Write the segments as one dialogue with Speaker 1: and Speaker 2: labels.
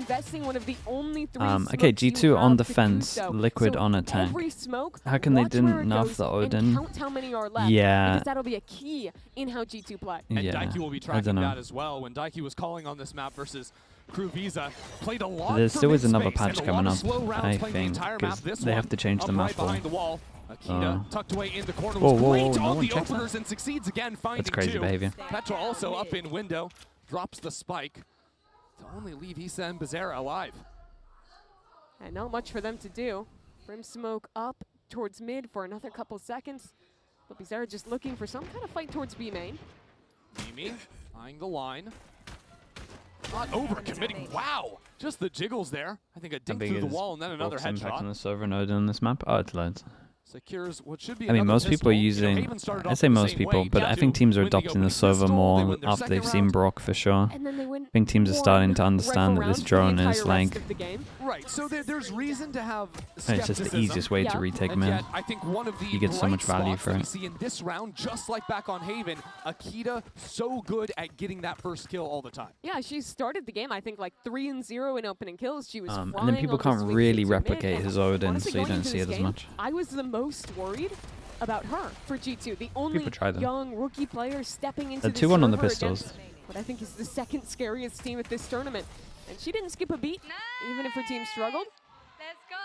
Speaker 1: investing one of the only 3
Speaker 2: okay, G2 on defense, Liquid on attack. How can they didn't nerf the Odin?
Speaker 1: Count how many are left,
Speaker 2: Yeah.
Speaker 1: because that'll be a key in how G2 play.
Speaker 3: And
Speaker 2: Yeah,
Speaker 3: Daiki will be tracking that as well. When Daiki was calling on this map versus Crew Visa, played a lot.
Speaker 2: There still is another
Speaker 3: mid-space
Speaker 2: patch
Speaker 3: and a
Speaker 2: coming
Speaker 3: lot
Speaker 2: up,
Speaker 3: of slow rounds
Speaker 2: I
Speaker 3: playing the
Speaker 2: think,
Speaker 3: entire
Speaker 2: because
Speaker 3: map. This
Speaker 2: they have
Speaker 3: one
Speaker 2: to change the
Speaker 3: up
Speaker 2: map
Speaker 3: right
Speaker 2: ball.
Speaker 3: behind the wall. Akita tucked away in the corner.
Speaker 2: Whoa,
Speaker 3: Was
Speaker 2: whoa,
Speaker 3: great
Speaker 2: no
Speaker 3: on
Speaker 2: one
Speaker 3: the
Speaker 2: checks that?
Speaker 3: openers and succeeds again, finding
Speaker 2: That's crazy
Speaker 3: 2.
Speaker 2: behavior.
Speaker 3: Petra also up in window, drops the spike to only leave Issa and Bazera alive.
Speaker 1: And not much for them to do. Brim smoke up towards mid for another couple seconds. But Bizarre just looking for some kind of fight towards B main.
Speaker 3: Mimi eyeing the line. Not over-committing. Wow! Just the jiggles there. I think a dink through the wall and then another
Speaker 2: impact on
Speaker 3: headshot.
Speaker 2: the server node on this map? Oh, it's loads.
Speaker 3: Secures what should be
Speaker 2: I mean,
Speaker 3: another
Speaker 2: most people are
Speaker 3: pistol.
Speaker 2: using,
Speaker 3: Haven started
Speaker 2: I
Speaker 3: off
Speaker 2: say
Speaker 3: the
Speaker 2: most
Speaker 3: same
Speaker 2: people,
Speaker 3: way.
Speaker 2: but I think teams are adopting the server more after they've seen Brock for sure.
Speaker 1: And then they win
Speaker 2: I think teams are starting to understand that
Speaker 1: rifle
Speaker 2: this
Speaker 1: round
Speaker 2: drone
Speaker 1: for the
Speaker 2: is
Speaker 1: entire rest
Speaker 2: like,
Speaker 1: of the game.
Speaker 3: Right, so there's reason to have
Speaker 2: it's just the
Speaker 3: skepticism.
Speaker 2: easiest way to
Speaker 1: Yeah.
Speaker 2: retake
Speaker 3: And
Speaker 2: mid.
Speaker 3: yet, I think one of the
Speaker 2: You get so much
Speaker 3: bright
Speaker 2: value
Speaker 3: spots
Speaker 2: for
Speaker 3: that we
Speaker 2: it.
Speaker 3: see in this round, just like back on Haven, Akita so good at getting that first kill all the time.
Speaker 1: Yeah, she started the game, I think, like 3-0 in opening kills. She was
Speaker 2: And
Speaker 1: flying
Speaker 2: then people
Speaker 1: on the
Speaker 2: can't
Speaker 1: swings
Speaker 2: really
Speaker 1: into mid,
Speaker 2: replicate
Speaker 1: and
Speaker 2: his Odin,
Speaker 1: honestly,
Speaker 2: so you
Speaker 1: going
Speaker 2: don't
Speaker 1: into
Speaker 2: see
Speaker 1: this
Speaker 2: it as
Speaker 1: game,
Speaker 2: much.
Speaker 1: I was the most worried about her for G2. The only
Speaker 2: try them.
Speaker 1: young rookie player stepping into
Speaker 2: The
Speaker 1: this
Speaker 2: 2-1 on the
Speaker 1: server
Speaker 2: pistols.
Speaker 1: against what I think is the second scariest team at this tournament. And she didn't skip a beat, even if her team struggled.
Speaker 4: Let's go!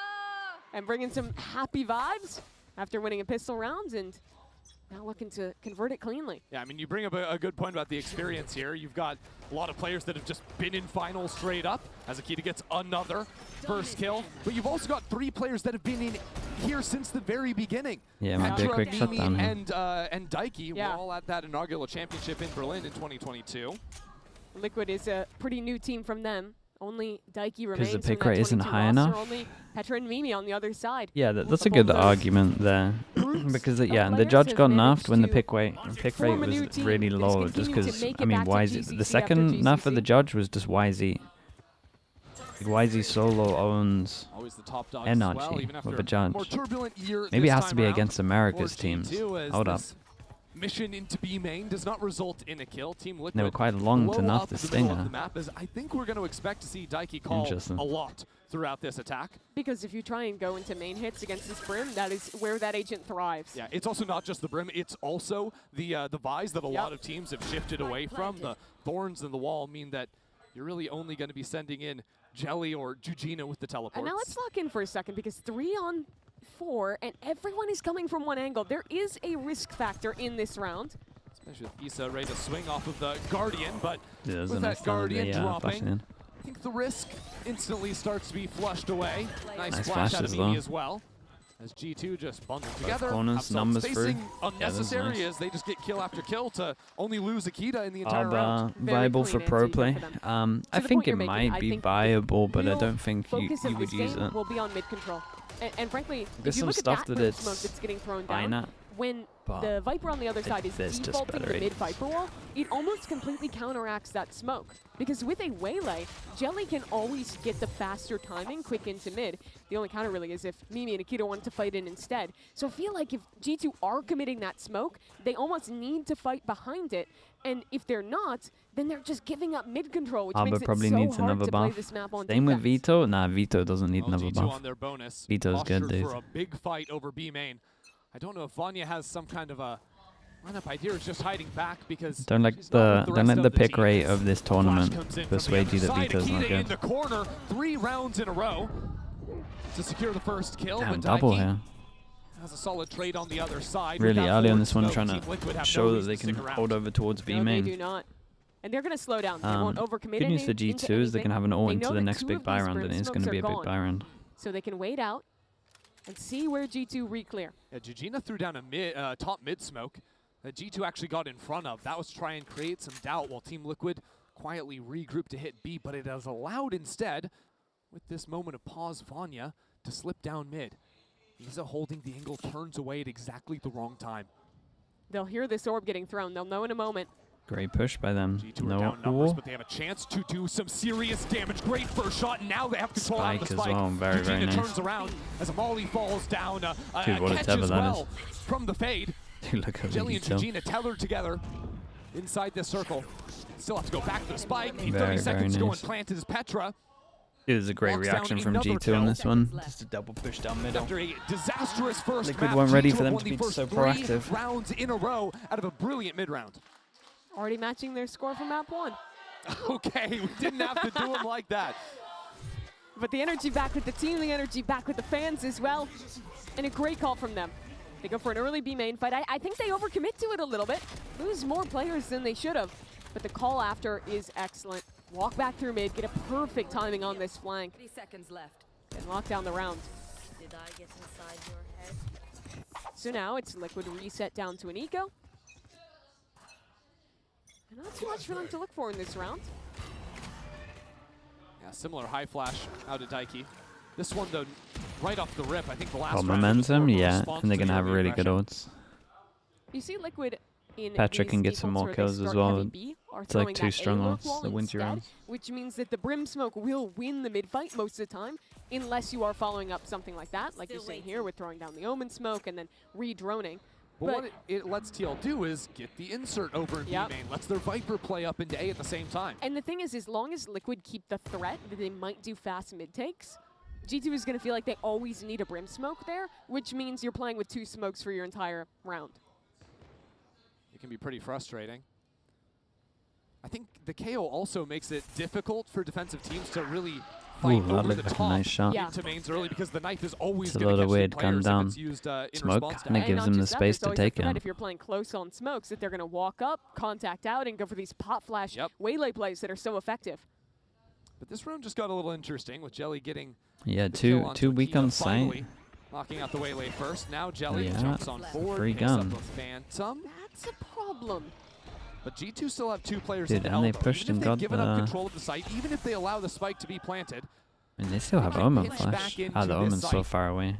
Speaker 1: And bringing some happy vibes after winning a pistol round, and now looking to convert it cleanly.
Speaker 3: Yeah, I mean, you bring up a good point about the experience here. You've got a lot of players that have just been in finals straight up, as Akita gets another first kill. But you've also got 3 players that have been in here since the very beginning.
Speaker 2: Yeah, it might be a
Speaker 3: Petra,
Speaker 2: quick
Speaker 3: Mimi,
Speaker 2: shutdown here.
Speaker 3: and Daiki
Speaker 1: Yeah.
Speaker 3: were all at that inaugural championship in Berlin in 2022.
Speaker 1: Liquid is a pretty new team from them. Only Daiki remains.
Speaker 2: the
Speaker 1: from
Speaker 2: pick
Speaker 1: that
Speaker 2: rate isn't
Speaker 1: 22
Speaker 2: high
Speaker 1: roster.
Speaker 2: enough?
Speaker 1: Only Petra and Mimi on the other side.
Speaker 2: Yeah, that's a
Speaker 1: Both of
Speaker 2: good
Speaker 1: those
Speaker 2: argument there. because, yeah, and the
Speaker 1: players
Speaker 2: judge
Speaker 1: have
Speaker 2: got
Speaker 1: managed
Speaker 2: nerfed when the
Speaker 1: to
Speaker 2: pick rate
Speaker 1: form a new
Speaker 2: was
Speaker 1: team
Speaker 2: really
Speaker 1: that is
Speaker 2: low. Just
Speaker 1: continuing to
Speaker 2: because,
Speaker 1: make
Speaker 2: I
Speaker 1: it
Speaker 2: mean,
Speaker 1: back to
Speaker 2: YZ,
Speaker 1: GCC
Speaker 2: the second
Speaker 1: after
Speaker 2: nerf of the
Speaker 1: GCC.
Speaker 2: judge was just YZ. Like YZ solo owns
Speaker 3: Always the top dogs as well,
Speaker 2: NRG
Speaker 3: even after
Speaker 2: with a
Speaker 3: a
Speaker 2: judge.
Speaker 3: more turbulent year
Speaker 2: Maybe it
Speaker 3: this
Speaker 2: has to
Speaker 3: time
Speaker 2: be
Speaker 3: around
Speaker 2: against America's
Speaker 3: for
Speaker 2: teams.
Speaker 3: G2 as
Speaker 2: Hold up.
Speaker 3: this mission into B main does not result in a kill. Team Liquid
Speaker 2: They were quite long to
Speaker 3: blow
Speaker 2: nerf
Speaker 3: up
Speaker 2: the
Speaker 3: the middle of
Speaker 2: Stinger.
Speaker 3: the map, as I think we're going to expect to see Daiki call
Speaker 2: Interesting.
Speaker 3: a lot throughout this attack.
Speaker 1: Because if you try and go into main hits against this Brim, that is where that agent thrives.
Speaker 3: Yeah, it's also not just the Brim, it's also the Vise that a lot of teams have shifted away from. The Thorns and the Wall mean that you're really only going to be sending in Jelly or Jujina with the teleports.
Speaker 1: And now let's lock in for a second, because 3 on 4, and everyone is coming from one angle. There is a risk factor in this round.
Speaker 3: Especially with Issa ready to swing off of the Guardian, but
Speaker 2: Yeah, there's
Speaker 3: with
Speaker 2: a
Speaker 3: that
Speaker 2: nice down of the,
Speaker 3: Guardian
Speaker 2: flashing
Speaker 3: dropping,
Speaker 2: in.
Speaker 3: I think the risk instantly starts to be flushed away. Nice
Speaker 2: Nice
Speaker 3: flash out
Speaker 2: flashes,
Speaker 3: of Mimi
Speaker 2: though.
Speaker 3: as well. As G2 just bundled together,
Speaker 2: corners,
Speaker 3: have
Speaker 2: numbers
Speaker 3: spacing
Speaker 2: through.
Speaker 3: unnecessary
Speaker 2: nice.
Speaker 3: as they just get kill after kill to only lose Akita in the entire
Speaker 2: Are
Speaker 3: round.
Speaker 1: Very
Speaker 2: viable for
Speaker 1: clean
Speaker 2: pro
Speaker 1: anti
Speaker 2: play?
Speaker 1: for them.
Speaker 2: I
Speaker 1: the
Speaker 2: think
Speaker 1: point
Speaker 2: it
Speaker 1: you're making,
Speaker 2: might
Speaker 1: I
Speaker 2: be
Speaker 1: think
Speaker 2: viable, but I
Speaker 1: real
Speaker 2: don't think
Speaker 1: focus
Speaker 2: you
Speaker 1: of
Speaker 2: would
Speaker 1: this
Speaker 2: use
Speaker 1: game
Speaker 2: it.
Speaker 1: will be on mid control. And frankly,
Speaker 2: There's
Speaker 1: if you
Speaker 2: some
Speaker 1: look
Speaker 2: stuff
Speaker 1: at
Speaker 2: that
Speaker 1: that
Speaker 2: it's
Speaker 1: smoke that's getting thrown
Speaker 2: fine
Speaker 1: down,
Speaker 2: at,
Speaker 1: when
Speaker 2: but
Speaker 1: the Viper on the other side is
Speaker 2: there's just
Speaker 1: defaulting
Speaker 2: better
Speaker 1: the mid
Speaker 2: idiots.
Speaker 1: Viper wall, it almost completely counteracts that smoke. Because with a waylay, Jelly can always get the faster timing quick into mid. The only counter really is if Mimi and Akita want to fight in instead. So I feel like if G2 are committing that smoke, they almost need to fight behind it. And if they're not, then they're just giving up mid control, which makes
Speaker 2: Arbor
Speaker 1: it
Speaker 2: probably
Speaker 1: so
Speaker 2: needs
Speaker 1: hard
Speaker 2: another
Speaker 1: to play
Speaker 2: buff.
Speaker 1: this map on
Speaker 2: Same with
Speaker 1: defense.
Speaker 2: Vito. Nah, Vito doesn't need
Speaker 3: Well,
Speaker 2: another
Speaker 3: G2
Speaker 2: buff.
Speaker 3: on their bonus.
Speaker 2: Vito's good,
Speaker 3: Postured
Speaker 2: dude.
Speaker 3: for a big fight over B main. I don't know if Vanya has some kind of a lineup idea, or is just hiding back because
Speaker 2: Don't let
Speaker 3: she's not
Speaker 2: the
Speaker 3: with
Speaker 2: don't
Speaker 3: rest
Speaker 2: let the
Speaker 3: of
Speaker 2: pick
Speaker 3: team.
Speaker 2: rate of this
Speaker 3: Flash
Speaker 2: tournament
Speaker 3: comes in from the
Speaker 2: persuade
Speaker 3: other
Speaker 2: you that
Speaker 3: side.
Speaker 2: Vito's not
Speaker 3: Akita in
Speaker 2: good.
Speaker 3: the corner, 3 rounds in a row to secure the first kill.
Speaker 2: Damn,
Speaker 3: but
Speaker 2: double
Speaker 3: Daiki
Speaker 2: here.
Speaker 3: has a solid trade on the other side.
Speaker 2: Really
Speaker 3: Without
Speaker 2: early on
Speaker 3: forward
Speaker 2: this one,
Speaker 3: smoke,
Speaker 2: trying
Speaker 3: Team Liquid
Speaker 2: to
Speaker 3: have no
Speaker 2: show that
Speaker 3: reason
Speaker 2: they
Speaker 3: to
Speaker 2: can
Speaker 3: stick around.
Speaker 2: hold over towards B
Speaker 1: No, they do
Speaker 2: main.
Speaker 1: not. And they're going to slow down. They won't overcommit
Speaker 2: Good news for
Speaker 1: into
Speaker 2: G2 is they can have an all
Speaker 1: They
Speaker 2: into
Speaker 1: know
Speaker 2: the
Speaker 1: that
Speaker 2: next
Speaker 1: 2
Speaker 2: big
Speaker 1: of
Speaker 2: buy
Speaker 1: these
Speaker 2: round,
Speaker 1: Brim
Speaker 2: and it's going
Speaker 1: smokes
Speaker 2: to be
Speaker 1: are
Speaker 2: a big
Speaker 1: gone.
Speaker 2: buy round.
Speaker 1: So they can wait out and see where G2 re-clear.
Speaker 3: Yeah, Jujina threw down a top mid smoke that G2 actually got in front of. That was to try and create some doubt while Team Liquid quietly regrouped to hit B, but it has allowed instead, with this moment of pause, Vanya to slip down mid. Isa holding the angle, turns away at exactly the wrong time.
Speaker 1: They'll hear this orb getting thrown. They'll know in a moment.
Speaker 2: Great push by them.
Speaker 3: G2 are
Speaker 2: No
Speaker 3: down numbers,
Speaker 2: wall.
Speaker 3: but they have a chance to do some serious damage. Great first shot, and now they have control out of the
Speaker 2: Spike as
Speaker 3: spike.
Speaker 2: well, very, very
Speaker 3: Jujina
Speaker 2: nice.
Speaker 3: turns around as a molly falls down.
Speaker 2: Dude, what a
Speaker 3: catch
Speaker 2: tether
Speaker 3: as
Speaker 2: that
Speaker 3: well from the fade.
Speaker 2: Dude, look at
Speaker 3: Jelly and
Speaker 2: Vito.
Speaker 3: Jujina tethered together inside this circle. Still have to go back to the spike. Need
Speaker 2: Very,
Speaker 3: 30 seconds to
Speaker 2: very
Speaker 3: go
Speaker 2: nice.
Speaker 3: and plant his Petra.
Speaker 2: It was a great reaction from G2 on this one. Just a double push down middle.
Speaker 3: After a disastrous first
Speaker 2: Liquid
Speaker 3: map,
Speaker 2: weren't ready
Speaker 3: G2
Speaker 2: for them
Speaker 3: won
Speaker 2: to be
Speaker 3: the first
Speaker 2: so
Speaker 3: 3
Speaker 2: proactive.
Speaker 3: rounds in a row out of a brilliant mid-round.
Speaker 1: Already matching their score from map 1.
Speaker 3: Okay, we didn't have to do them like that.
Speaker 1: But the energy back with the team, the energy back with the fans as well. And a great call from them. They go for an early B main fight. I think they overcommit to it a little bit. Lose more players than they should have. But the call after is excellent. Walk back through mid, get a perfect timing on this flank.
Speaker 4: 3 seconds left.
Speaker 1: And lock down the round.
Speaker 4: Did I get inside your head?
Speaker 1: So now it's Liquid reset down to an eco. And not too much for them to look for in this round.
Speaker 3: Yeah, similar high flash out of Daiki. This one, though, right off the rip, I think the last
Speaker 2: Oh,
Speaker 3: round
Speaker 2: momentum,
Speaker 3: was more
Speaker 2: yeah,
Speaker 3: response
Speaker 2: and they're
Speaker 3: to
Speaker 2: gonna have
Speaker 3: early
Speaker 2: really good
Speaker 3: aggression.
Speaker 2: ults.
Speaker 1: You see Liquid in
Speaker 2: Patrick can
Speaker 1: these
Speaker 2: get some
Speaker 1: equals
Speaker 2: more
Speaker 1: where they
Speaker 2: kills as
Speaker 1: start
Speaker 2: well.
Speaker 1: heavy B, are
Speaker 2: It's like
Speaker 1: throwing
Speaker 2: 2
Speaker 1: that
Speaker 2: strong
Speaker 1: A-look
Speaker 2: ults
Speaker 1: wall
Speaker 2: that wins you
Speaker 1: instead,
Speaker 2: rounds.
Speaker 1: which means that the Brim Smoke will win the mid fight most of the time, unless you are following up something like that, like you're saying here with throwing down the Omen Smoke and then re-droning.
Speaker 3: But what it lets TL do is get the insert over in B main, lets their Viper play up into A at the same time.
Speaker 1: And the thing is, as long as Liquid keep the threat that they might do fast mid takes, G2 is going to feel like they always need a Brim Smoke there, which means you're playing with 2 smokes for your entire round.
Speaker 3: It can be pretty frustrating. I think the KO also makes it difficult for defensive teams to really fight
Speaker 2: Ooh, that
Speaker 3: over
Speaker 2: looked
Speaker 3: the
Speaker 2: like a
Speaker 3: top
Speaker 2: nice shot.
Speaker 3: into mains early, because the knife is always
Speaker 2: It's a
Speaker 3: going to
Speaker 2: lot
Speaker 3: catch
Speaker 2: of
Speaker 3: the
Speaker 2: weird gun
Speaker 3: players
Speaker 2: down
Speaker 3: if it's used in
Speaker 2: smoke,
Speaker 3: response to
Speaker 2: and it
Speaker 3: that.
Speaker 2: gives
Speaker 1: not
Speaker 2: them the
Speaker 1: just that,
Speaker 2: space
Speaker 1: there's
Speaker 2: to
Speaker 1: always the
Speaker 2: take
Speaker 1: threat
Speaker 2: him.
Speaker 1: if you're playing close on smokes, that they're going to walk up, contact out, and go for these pop flash waylay plays that are so effective.
Speaker 3: But this round just got a little interesting with Jelly getting
Speaker 2: Yeah,
Speaker 3: the kill onto
Speaker 2: two weak
Speaker 3: Akita
Speaker 2: on
Speaker 3: finally,
Speaker 2: sight.
Speaker 3: knocking out the waylay first. Now Jelly
Speaker 2: Yeah,
Speaker 3: jumps on forward,
Speaker 2: free
Speaker 3: picks up
Speaker 2: gun.
Speaker 3: the Phantom.
Speaker 1: That's a problem.
Speaker 3: But G2 still have 2 players
Speaker 2: Dude,
Speaker 3: in
Speaker 2: and they
Speaker 3: elbow.
Speaker 2: pushed
Speaker 3: Even
Speaker 2: and
Speaker 3: if they've
Speaker 2: got
Speaker 3: given up
Speaker 2: the-
Speaker 3: control of the site, even if they allow the spike to be planted,
Speaker 2: I mean, they still have
Speaker 3: can
Speaker 2: Omen
Speaker 3: pitch
Speaker 2: flash.
Speaker 3: back into
Speaker 2: Ah, the
Speaker 3: this
Speaker 2: Omen's so
Speaker 3: site.
Speaker 2: far away.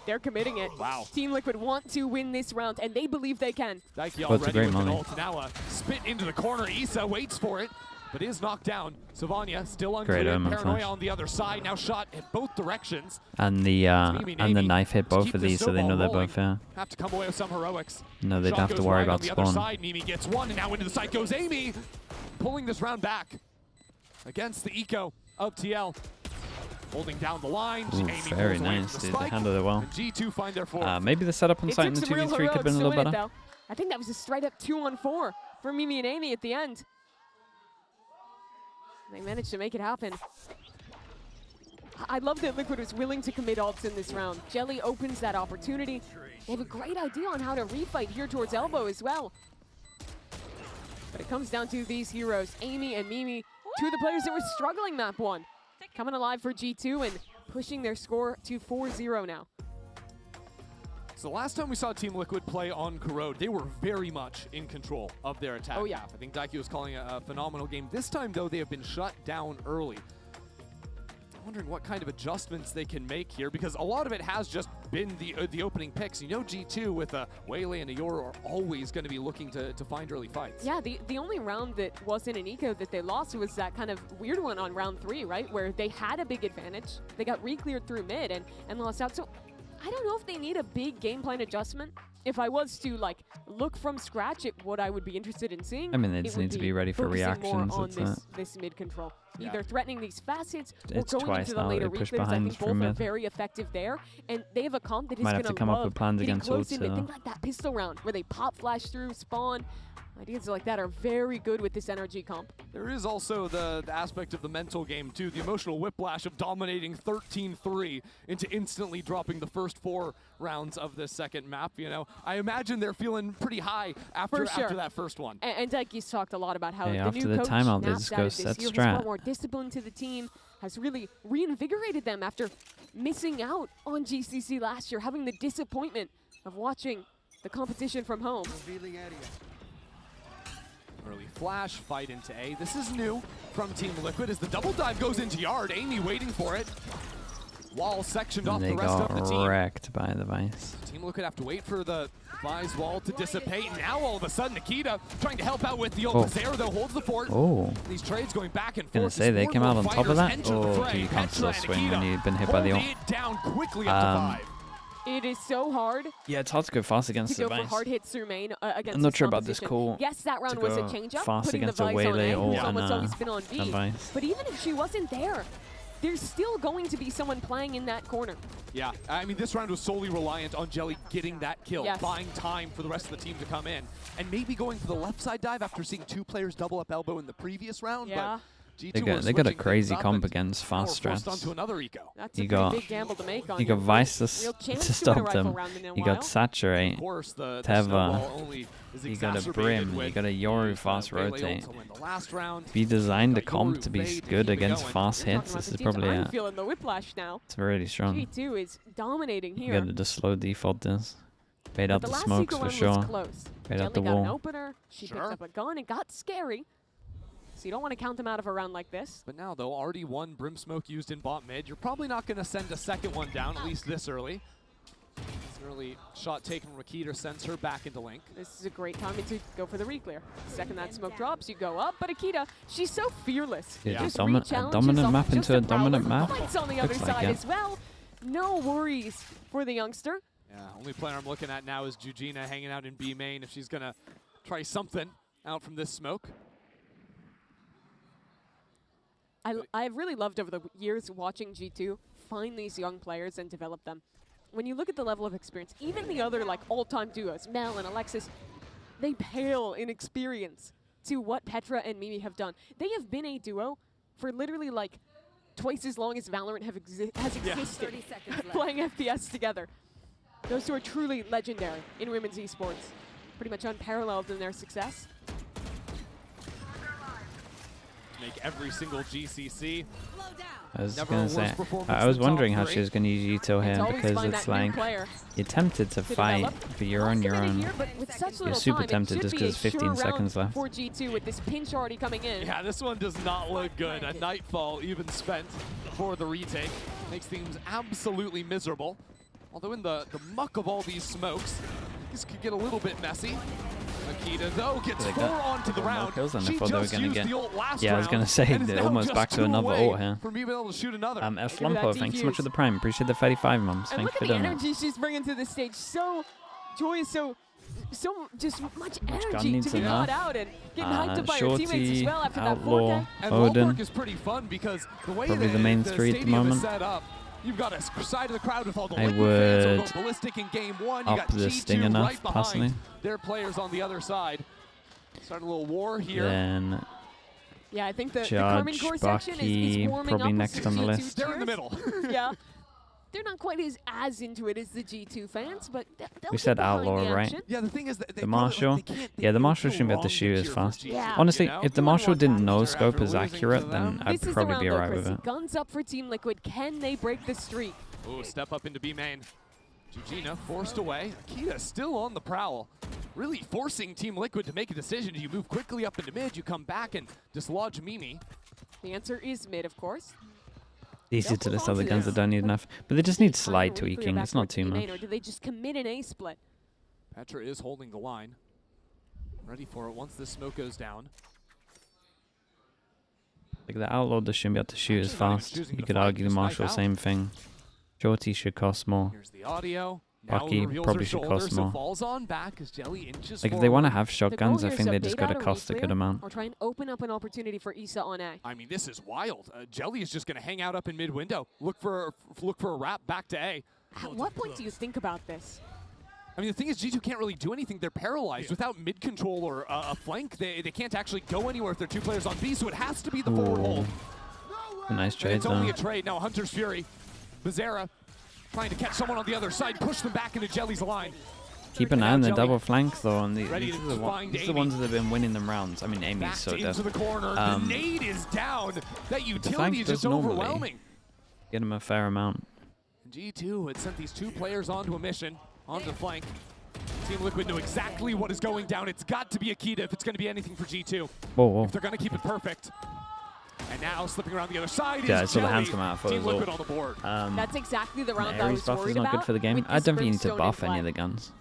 Speaker 1: They're committing it.
Speaker 3: Wow.
Speaker 1: Team Liquid want to win this round, and they believe they can.
Speaker 3: Daiki
Speaker 2: Oh, it's a
Speaker 3: already
Speaker 2: great
Speaker 3: with an
Speaker 2: molly.
Speaker 3: ult. Now a spit into the corner. Issa waits for it, but is knocked down. Savanya still under
Speaker 2: Great
Speaker 3: it.
Speaker 2: Omen
Speaker 3: Paranoia
Speaker 2: flash.
Speaker 3: on the other side. Now shot in both directions.
Speaker 2: And the
Speaker 3: Mimi
Speaker 2: knife hit
Speaker 3: to
Speaker 2: both
Speaker 3: keep
Speaker 2: of
Speaker 3: the
Speaker 2: these, so they know they're
Speaker 3: snowball
Speaker 2: both fair.
Speaker 3: Have to come away with some heroics.
Speaker 2: No, they'd
Speaker 3: Shot
Speaker 2: have to
Speaker 3: goes
Speaker 2: worry
Speaker 3: wide
Speaker 2: about
Speaker 3: on the other
Speaker 2: spawn.
Speaker 3: side. Mimi gets one, and now into the site goes Amy, pulling this round back against the eco of TL. Holding down the line.
Speaker 2: Ooh,
Speaker 3: Amy
Speaker 2: very
Speaker 3: pulls away
Speaker 2: nice,
Speaker 3: from the
Speaker 2: dude. They
Speaker 3: spike,
Speaker 2: handled it well.
Speaker 3: and G2 find their fourth.
Speaker 2: Maybe the setup on
Speaker 1: It
Speaker 2: site in
Speaker 1: took
Speaker 2: the
Speaker 1: some real
Speaker 2: 2v3 could have been a
Speaker 1: heroics to
Speaker 2: little
Speaker 1: win it,
Speaker 2: better.
Speaker 1: though. I think that was a straight up 2-on-4 for Mimi and Amy at the end. They managed to make it happen. I love that Liquid was willing to commit ults in this round. Jelly opens that opportunity. They have a great idea on how to refight here towards elbow as well. But it comes down to these heroes, Amy and Mimi, 2 of the players that were struggling map 1. Coming alive for G2 and pushing their score to 4-0 now.
Speaker 3: So the last time we saw Team Liquid play on Corrode, they were very much in control of their attack.
Speaker 1: Oh, yeah.
Speaker 3: I think Daiki was calling it a phenomenal game. This time, though, they have been shut down early. I'm wondering what kind of adjustments they can make here, because a lot of it has just been the opening picks. You know, G2 with a Waylay and a Yor are always going to be looking to find early fights.
Speaker 1: Yeah, the only round that wasn't an eco that they lost was that kind of weird one on round 3, right? Where they had a big advantage. They got re-cleared through mid and lost out. So I don't know if they need a big game plan adjustment. If I was to like look from scratch at what I would be interested in seeing,
Speaker 2: I mean, they
Speaker 1: it
Speaker 2: just
Speaker 1: would
Speaker 2: need to be ready for
Speaker 1: focusing more
Speaker 2: reactions.
Speaker 1: on
Speaker 2: That's
Speaker 1: this mid control.
Speaker 3: Yeah.
Speaker 1: Either threatening these fast hits or
Speaker 2: It's
Speaker 1: going
Speaker 2: twice
Speaker 1: into the
Speaker 2: now
Speaker 1: later
Speaker 2: they push
Speaker 1: re-clears. I
Speaker 2: behind
Speaker 1: think both
Speaker 2: from
Speaker 1: are
Speaker 2: mid.
Speaker 1: very effective there, and they have a comp that is
Speaker 2: Might
Speaker 1: going
Speaker 2: have
Speaker 1: to
Speaker 2: to come up
Speaker 1: love
Speaker 2: with plans
Speaker 1: getting
Speaker 2: against
Speaker 1: close
Speaker 2: ults,
Speaker 1: in mid.
Speaker 2: so-
Speaker 1: Think like that pistol round where they pop flash through, spawn. Ideas like that are very good with this energy comp.
Speaker 3: There is also the aspect of the mental game, too. The emotional whiplash of dominating 13-3 into instantly dropping the first 4 rounds of this second map. You know, I imagine they're feeling pretty high after that first one.
Speaker 1: And Daiki's talked a lot about how
Speaker 2: Hey,
Speaker 1: the
Speaker 2: after
Speaker 1: new
Speaker 2: the
Speaker 1: coach
Speaker 2: timeout, they
Speaker 1: Naps
Speaker 2: just
Speaker 1: added
Speaker 2: go
Speaker 1: this
Speaker 2: set
Speaker 1: year has
Speaker 2: strat.
Speaker 1: brought more discipline to the team, has really reinvigorated them after missing out on GCC last year, having the disappointment of watching the competition from home.
Speaker 3: Early flash, fight into A. This is new from Team Liquid as the double dive goes into yard. Amy waiting for it. Wall sectioned off
Speaker 2: And they
Speaker 3: the rest of the
Speaker 2: got
Speaker 3: team.
Speaker 2: wrecked by the Vice.
Speaker 3: Team Liquid have to wait for the Vi's wall to dissipate. Now all of a sudden Akita trying to help out with the ult. Zero though holds the fort.
Speaker 2: Oh,
Speaker 3: These trades going back and
Speaker 2: gonna
Speaker 3: forth.
Speaker 2: say
Speaker 3: as
Speaker 2: they
Speaker 3: more
Speaker 2: came
Speaker 3: and
Speaker 2: out
Speaker 3: more
Speaker 2: on top of
Speaker 3: fighters
Speaker 2: that.
Speaker 3: enter the
Speaker 2: Oh,
Speaker 3: fray.
Speaker 2: you can't
Speaker 3: Petra
Speaker 2: still
Speaker 3: and
Speaker 2: swing when
Speaker 3: Akita
Speaker 2: you've been hit by the ult.
Speaker 3: holding it down quickly up to 5.
Speaker 1: It is so hard
Speaker 2: Yeah, it's hard to go fast against
Speaker 1: to
Speaker 2: the
Speaker 1: go for
Speaker 2: Vice.
Speaker 1: hard hits through main against
Speaker 2: I'm not
Speaker 1: this
Speaker 2: sure about this
Speaker 1: composition.
Speaker 2: call.
Speaker 1: Yes, that round
Speaker 2: to
Speaker 1: was a
Speaker 2: go
Speaker 1: change-up,
Speaker 2: fast
Speaker 1: putting the
Speaker 2: against a
Speaker 1: Vice on
Speaker 2: Waylay
Speaker 1: A,
Speaker 2: or
Speaker 1: who's
Speaker 2: an,
Speaker 1: almost always been on
Speaker 2: a
Speaker 1: B.
Speaker 2: Vice.
Speaker 1: But even if she wasn't there, there's still going to be someone playing in that corner.
Speaker 3: Yeah, I mean, this round was solely reliant on Jelly getting that kill,
Speaker 1: Yes.
Speaker 3: buying time for the rest of the team to come in, and maybe going for the left side dive after seeing 2 players double up elbow in the previous round.
Speaker 1: Yeah.
Speaker 3: But G2
Speaker 2: They
Speaker 3: were
Speaker 2: got a
Speaker 3: switching
Speaker 2: crazy
Speaker 3: things up
Speaker 2: comp
Speaker 3: and
Speaker 2: against
Speaker 3: now
Speaker 2: fast
Speaker 3: we're forced
Speaker 2: strats.
Speaker 3: onto another eco.
Speaker 1: That's
Speaker 2: You
Speaker 1: a pretty
Speaker 2: got-
Speaker 1: big gamble to make on
Speaker 2: You got
Speaker 1: your
Speaker 2: Vice
Speaker 1: real chance
Speaker 2: to
Speaker 1: to win a
Speaker 2: stop
Speaker 1: rifle
Speaker 2: them.
Speaker 1: round in a
Speaker 2: You
Speaker 1: while.
Speaker 2: got Saturate.
Speaker 3: Of course, the
Speaker 2: Teva.
Speaker 3: snowball only is
Speaker 2: You got a
Speaker 3: exacerbated
Speaker 2: Brim. You
Speaker 3: with
Speaker 2: got a Yoru
Speaker 3: the
Speaker 2: fast
Speaker 3: Waylay ult
Speaker 2: rotate.
Speaker 3: to win the last round.
Speaker 2: If you designed the
Speaker 3: Got
Speaker 2: comp
Speaker 3: Yoru
Speaker 2: to be
Speaker 3: Fade to
Speaker 2: good
Speaker 3: keep it
Speaker 2: against
Speaker 3: going.
Speaker 2: fast
Speaker 1: You're talking
Speaker 2: hits,
Speaker 1: about
Speaker 2: this
Speaker 1: the
Speaker 2: is
Speaker 1: teams.
Speaker 2: probably
Speaker 1: I'm
Speaker 2: a,
Speaker 1: feeling the whiplash now.
Speaker 2: it's really strong.
Speaker 1: G2 is dominating
Speaker 2: You
Speaker 1: here.
Speaker 2: gotta just slow default this. Bait
Speaker 1: But
Speaker 2: out
Speaker 1: the
Speaker 2: the
Speaker 1: last
Speaker 2: smokes
Speaker 1: eco
Speaker 2: for
Speaker 1: round
Speaker 2: sure.
Speaker 1: was close.
Speaker 2: Bait out
Speaker 1: Jelly
Speaker 2: the
Speaker 1: got an
Speaker 2: wall.
Speaker 1: opener. She
Speaker 3: Sure.
Speaker 1: picked up a gun. It got scary. So you don't want to count them out of a round like this.
Speaker 3: But now, though, already one Brim Smoke used in bot mid. You're probably not going to send a second one down, at least this early. It's an early shot taken from Akita, sends her back into Link.
Speaker 1: This is a great time to go for the reclear. Second that smoke drops, you go up. But Akita, she's so fearless.
Speaker 2: Yeah,
Speaker 1: Just
Speaker 2: a
Speaker 1: re-challenges
Speaker 2: dominant
Speaker 1: off
Speaker 2: map
Speaker 1: just
Speaker 2: into a
Speaker 1: a prowler.
Speaker 2: dominant map.
Speaker 1: Fights on the other
Speaker 2: Looks like
Speaker 1: side
Speaker 2: it.
Speaker 1: as well. No worries for the youngster.
Speaker 3: Yeah, only player I'm looking at now is Jujina hanging out in B main if she's going to try something out from this smoke.
Speaker 1: I've really loved over the years watching G2 find these young players and develop them. When you look at the level of experience, even the other like all-time duos, Mel and Alexis, they pale in experience to what Petra and Mimi have done. They have been a duo for literally like twice as long as Valorant has existed,
Speaker 4: 30 seconds left.
Speaker 1: playing FPS together. Those two are truly legendary in women's esports, pretty much unparalleled in their success.
Speaker 3: Make every single GCC.
Speaker 2: I was
Speaker 3: Never
Speaker 2: gonna
Speaker 3: a worse
Speaker 2: say,
Speaker 3: performance
Speaker 2: I was
Speaker 3: than top
Speaker 2: wondering how
Speaker 3: 3.
Speaker 2: she was gonna use Yuto
Speaker 1: It's
Speaker 2: here
Speaker 1: always
Speaker 2: because
Speaker 1: find
Speaker 2: it's
Speaker 1: that new
Speaker 2: like
Speaker 1: player
Speaker 2: you're tempted to
Speaker 1: to
Speaker 2: fight,
Speaker 1: develop.
Speaker 2: but you're on your
Speaker 1: Almost a
Speaker 2: own.
Speaker 1: minute here, but with such little
Speaker 2: super
Speaker 1: time,
Speaker 2: tempted
Speaker 1: it
Speaker 2: just
Speaker 1: should
Speaker 2: 'cause
Speaker 1: be a
Speaker 2: 15
Speaker 1: sure
Speaker 2: seconds
Speaker 1: round
Speaker 2: left.
Speaker 1: for G2 with this pinch already coming in.
Speaker 3: Yeah, this one does not look good. A Nightfall even spent for the retake. Makes things absolutely miserable. Although in the muck of all these smokes, this could get a little bit messy. Akita, though, gets
Speaker 2: They
Speaker 3: 4
Speaker 2: got
Speaker 3: onto the
Speaker 2: more
Speaker 3: round.
Speaker 2: kills than I
Speaker 3: She
Speaker 2: thought they were
Speaker 3: just
Speaker 2: gonna
Speaker 3: used
Speaker 2: get.
Speaker 3: the ult last
Speaker 2: Yeah, I was
Speaker 3: round
Speaker 2: gonna say,
Speaker 3: and is
Speaker 2: they're
Speaker 3: now
Speaker 2: almost
Speaker 3: just
Speaker 2: back to
Speaker 3: 2
Speaker 2: another
Speaker 3: away
Speaker 2: ult here.
Speaker 3: from being able to shoot another.
Speaker 2: El
Speaker 1: that
Speaker 2: Flampo, thanks so much
Speaker 1: defuse.
Speaker 2: for the prime. Appreciate the 35 mums.
Speaker 1: And
Speaker 2: Thanks
Speaker 1: look
Speaker 2: for
Speaker 1: at the
Speaker 2: doing
Speaker 1: energy she's bringing to the stage. So joyous, so just much
Speaker 2: gun
Speaker 1: energy
Speaker 2: needs
Speaker 1: to be
Speaker 2: enough.
Speaker 1: brought out and getting hyped up by her teammates as
Speaker 2: Shorty,
Speaker 1: well after that
Speaker 2: Outlaw,
Speaker 1: 4K.
Speaker 3: And
Speaker 2: Odin.
Speaker 3: Wolfwork is pretty fun because the way
Speaker 2: Probably the main three at the
Speaker 3: stadium
Speaker 2: moment.
Speaker 3: is set up, you've got a side of the crowd with all the
Speaker 2: I
Speaker 3: Liquid fans who
Speaker 2: would
Speaker 3: go ballistic in game 1. You
Speaker 2: up
Speaker 3: got
Speaker 2: the
Speaker 3: G2
Speaker 2: Sting enough,
Speaker 3: right behind
Speaker 2: personally.
Speaker 3: their players on the other side. Start a little war here.
Speaker 2: Then
Speaker 1: Yeah, I think the
Speaker 2: Judge,
Speaker 1: Carmen Core section
Speaker 2: Bucky,
Speaker 1: is warming
Speaker 2: probably
Speaker 1: up with
Speaker 2: next
Speaker 1: some
Speaker 2: on the
Speaker 1: G2
Speaker 2: list.
Speaker 3: They're in the
Speaker 1: cheers.
Speaker 3: middle.
Speaker 1: Yeah. They're not quite as into it as the G2 fans, but they'll
Speaker 2: We
Speaker 1: get
Speaker 2: said
Speaker 1: behind
Speaker 2: Outlaw,
Speaker 1: the
Speaker 2: right?
Speaker 1: action.
Speaker 3: Yeah, the thing is that they
Speaker 2: The
Speaker 3: probably,
Speaker 2: Marshal?
Speaker 3: they can't,
Speaker 2: Yeah, the
Speaker 3: they
Speaker 2: Marshal
Speaker 3: feel
Speaker 2: shouldn't be able to
Speaker 3: wrong
Speaker 2: shoot as
Speaker 3: cheer for
Speaker 2: fast.
Speaker 3: G2,
Speaker 1: Yeah.
Speaker 2: Honestly,
Speaker 3: you know?
Speaker 2: if the
Speaker 1: You
Speaker 2: Marshal
Speaker 1: wouldn't
Speaker 2: didn't
Speaker 1: want
Speaker 2: know
Speaker 3: that
Speaker 2: scope
Speaker 3: after
Speaker 2: is
Speaker 3: losing to
Speaker 2: accurate, then
Speaker 3: them.
Speaker 2: I'd
Speaker 1: This is the
Speaker 2: probably
Speaker 1: round
Speaker 2: be
Speaker 1: though,
Speaker 2: alright with
Speaker 1: Chrissy.
Speaker 2: it.
Speaker 1: Guns up for Team Liquid. Can they break the streak?
Speaker 3: Ooh, step up into B main. Jujina forced away. Akita still on the prowl. Really forcing Team Liquid to make a decision. Do you move quickly up into mid? You come back and dislodge Mimi.
Speaker 1: The answer is mid, of course.
Speaker 2: Easy
Speaker 1: They'll
Speaker 2: to
Speaker 1: move
Speaker 2: list
Speaker 1: on
Speaker 2: other
Speaker 1: to
Speaker 2: guns
Speaker 1: this.
Speaker 2: that don't need
Speaker 1: But
Speaker 2: enough. But they just need
Speaker 1: Find a
Speaker 2: slide
Speaker 1: nuclear
Speaker 2: tweaking.
Speaker 1: back
Speaker 2: It's not
Speaker 1: towards
Speaker 2: too
Speaker 1: B
Speaker 2: much.
Speaker 1: main, or do they just commit an A split?
Speaker 3: Petra is holding the line. Ready for it once this smoke goes down.
Speaker 2: Like the Outlaw just shouldn't be able to shoot as
Speaker 3: Actually not even
Speaker 2: fast.
Speaker 3: choosing
Speaker 2: You
Speaker 3: to
Speaker 2: could
Speaker 3: fight,
Speaker 2: argue the
Speaker 3: just knife
Speaker 2: Marshal,
Speaker 3: out.
Speaker 2: same thing. Shorty should cost more.
Speaker 3: Here's the audio. Now
Speaker 2: Bucky
Speaker 3: reveals
Speaker 2: probably
Speaker 3: her
Speaker 2: should
Speaker 3: shoulder,
Speaker 2: cost
Speaker 3: so
Speaker 2: more.
Speaker 3: falls on back as Jelly inches
Speaker 2: Like if they want to
Speaker 3: forward.
Speaker 2: have
Speaker 1: The
Speaker 2: shotguns,
Speaker 1: goal
Speaker 2: I
Speaker 1: here is
Speaker 2: think
Speaker 1: to
Speaker 2: they just
Speaker 1: bait
Speaker 2: got to
Speaker 1: out a
Speaker 2: cost a
Speaker 1: reclear
Speaker 2: good amount.
Speaker 1: or try and open up an opportunity for Issa on A.
Speaker 3: I mean, this is wild. Jelly is just going to hang out up in mid window. Look for a wrap back to A.
Speaker 1: At what point do you think about this?
Speaker 3: I mean, the thing is, G2 can't really do anything. They're paralyzed. Without mid control or a flank, they can't actually go anywhere if they're 2 players on B, so it has to be the forward
Speaker 2: Ooh.
Speaker 3: hold.
Speaker 2: A nice
Speaker 3: And
Speaker 2: trade
Speaker 3: it's only
Speaker 2: though.
Speaker 3: a trade. Now Hunter's Fury. Bizarra trying to catch someone on the other side, push them back into Jelly's line.
Speaker 2: Keep an eye
Speaker 3: now
Speaker 2: on the
Speaker 3: Jelly
Speaker 2: double flank though, and
Speaker 3: ready
Speaker 2: these
Speaker 3: to
Speaker 2: are
Speaker 3: find
Speaker 2: these are the
Speaker 3: Amy.
Speaker 2: ones that have been winning them rounds. I mean, Amy's
Speaker 3: Back
Speaker 2: so
Speaker 3: into
Speaker 2: deaf.
Speaker 3: the corner. The nade is down. That utility
Speaker 2: flank
Speaker 3: is
Speaker 2: does
Speaker 3: just
Speaker 2: normally.
Speaker 3: overwhelming.
Speaker 2: Get him a fair amount.
Speaker 3: G2 had sent these 2 players onto a mission, onto the flank. Team Liquid knew exactly what is going down. It's got to be Akita if it's going to be anything for G2.
Speaker 2: Whoa, whoa.
Speaker 3: If they're going to keep it perfect. And now slipping around the other side
Speaker 2: Yeah, I
Speaker 3: is
Speaker 2: saw the
Speaker 3: Jelly.
Speaker 2: hands come out for
Speaker 3: Team
Speaker 2: the ult.
Speaker 3: Liquid on the board.
Speaker 1: That's exactly the round I
Speaker 2: Ares
Speaker 1: was
Speaker 2: buff is
Speaker 1: worried
Speaker 2: not
Speaker 1: about.
Speaker 2: good for the game.
Speaker 1: with
Speaker 2: I
Speaker 1: this
Speaker 2: don't think you need to
Speaker 1: Brimstone in
Speaker 2: buff any
Speaker 1: play.
Speaker 2: of the guns.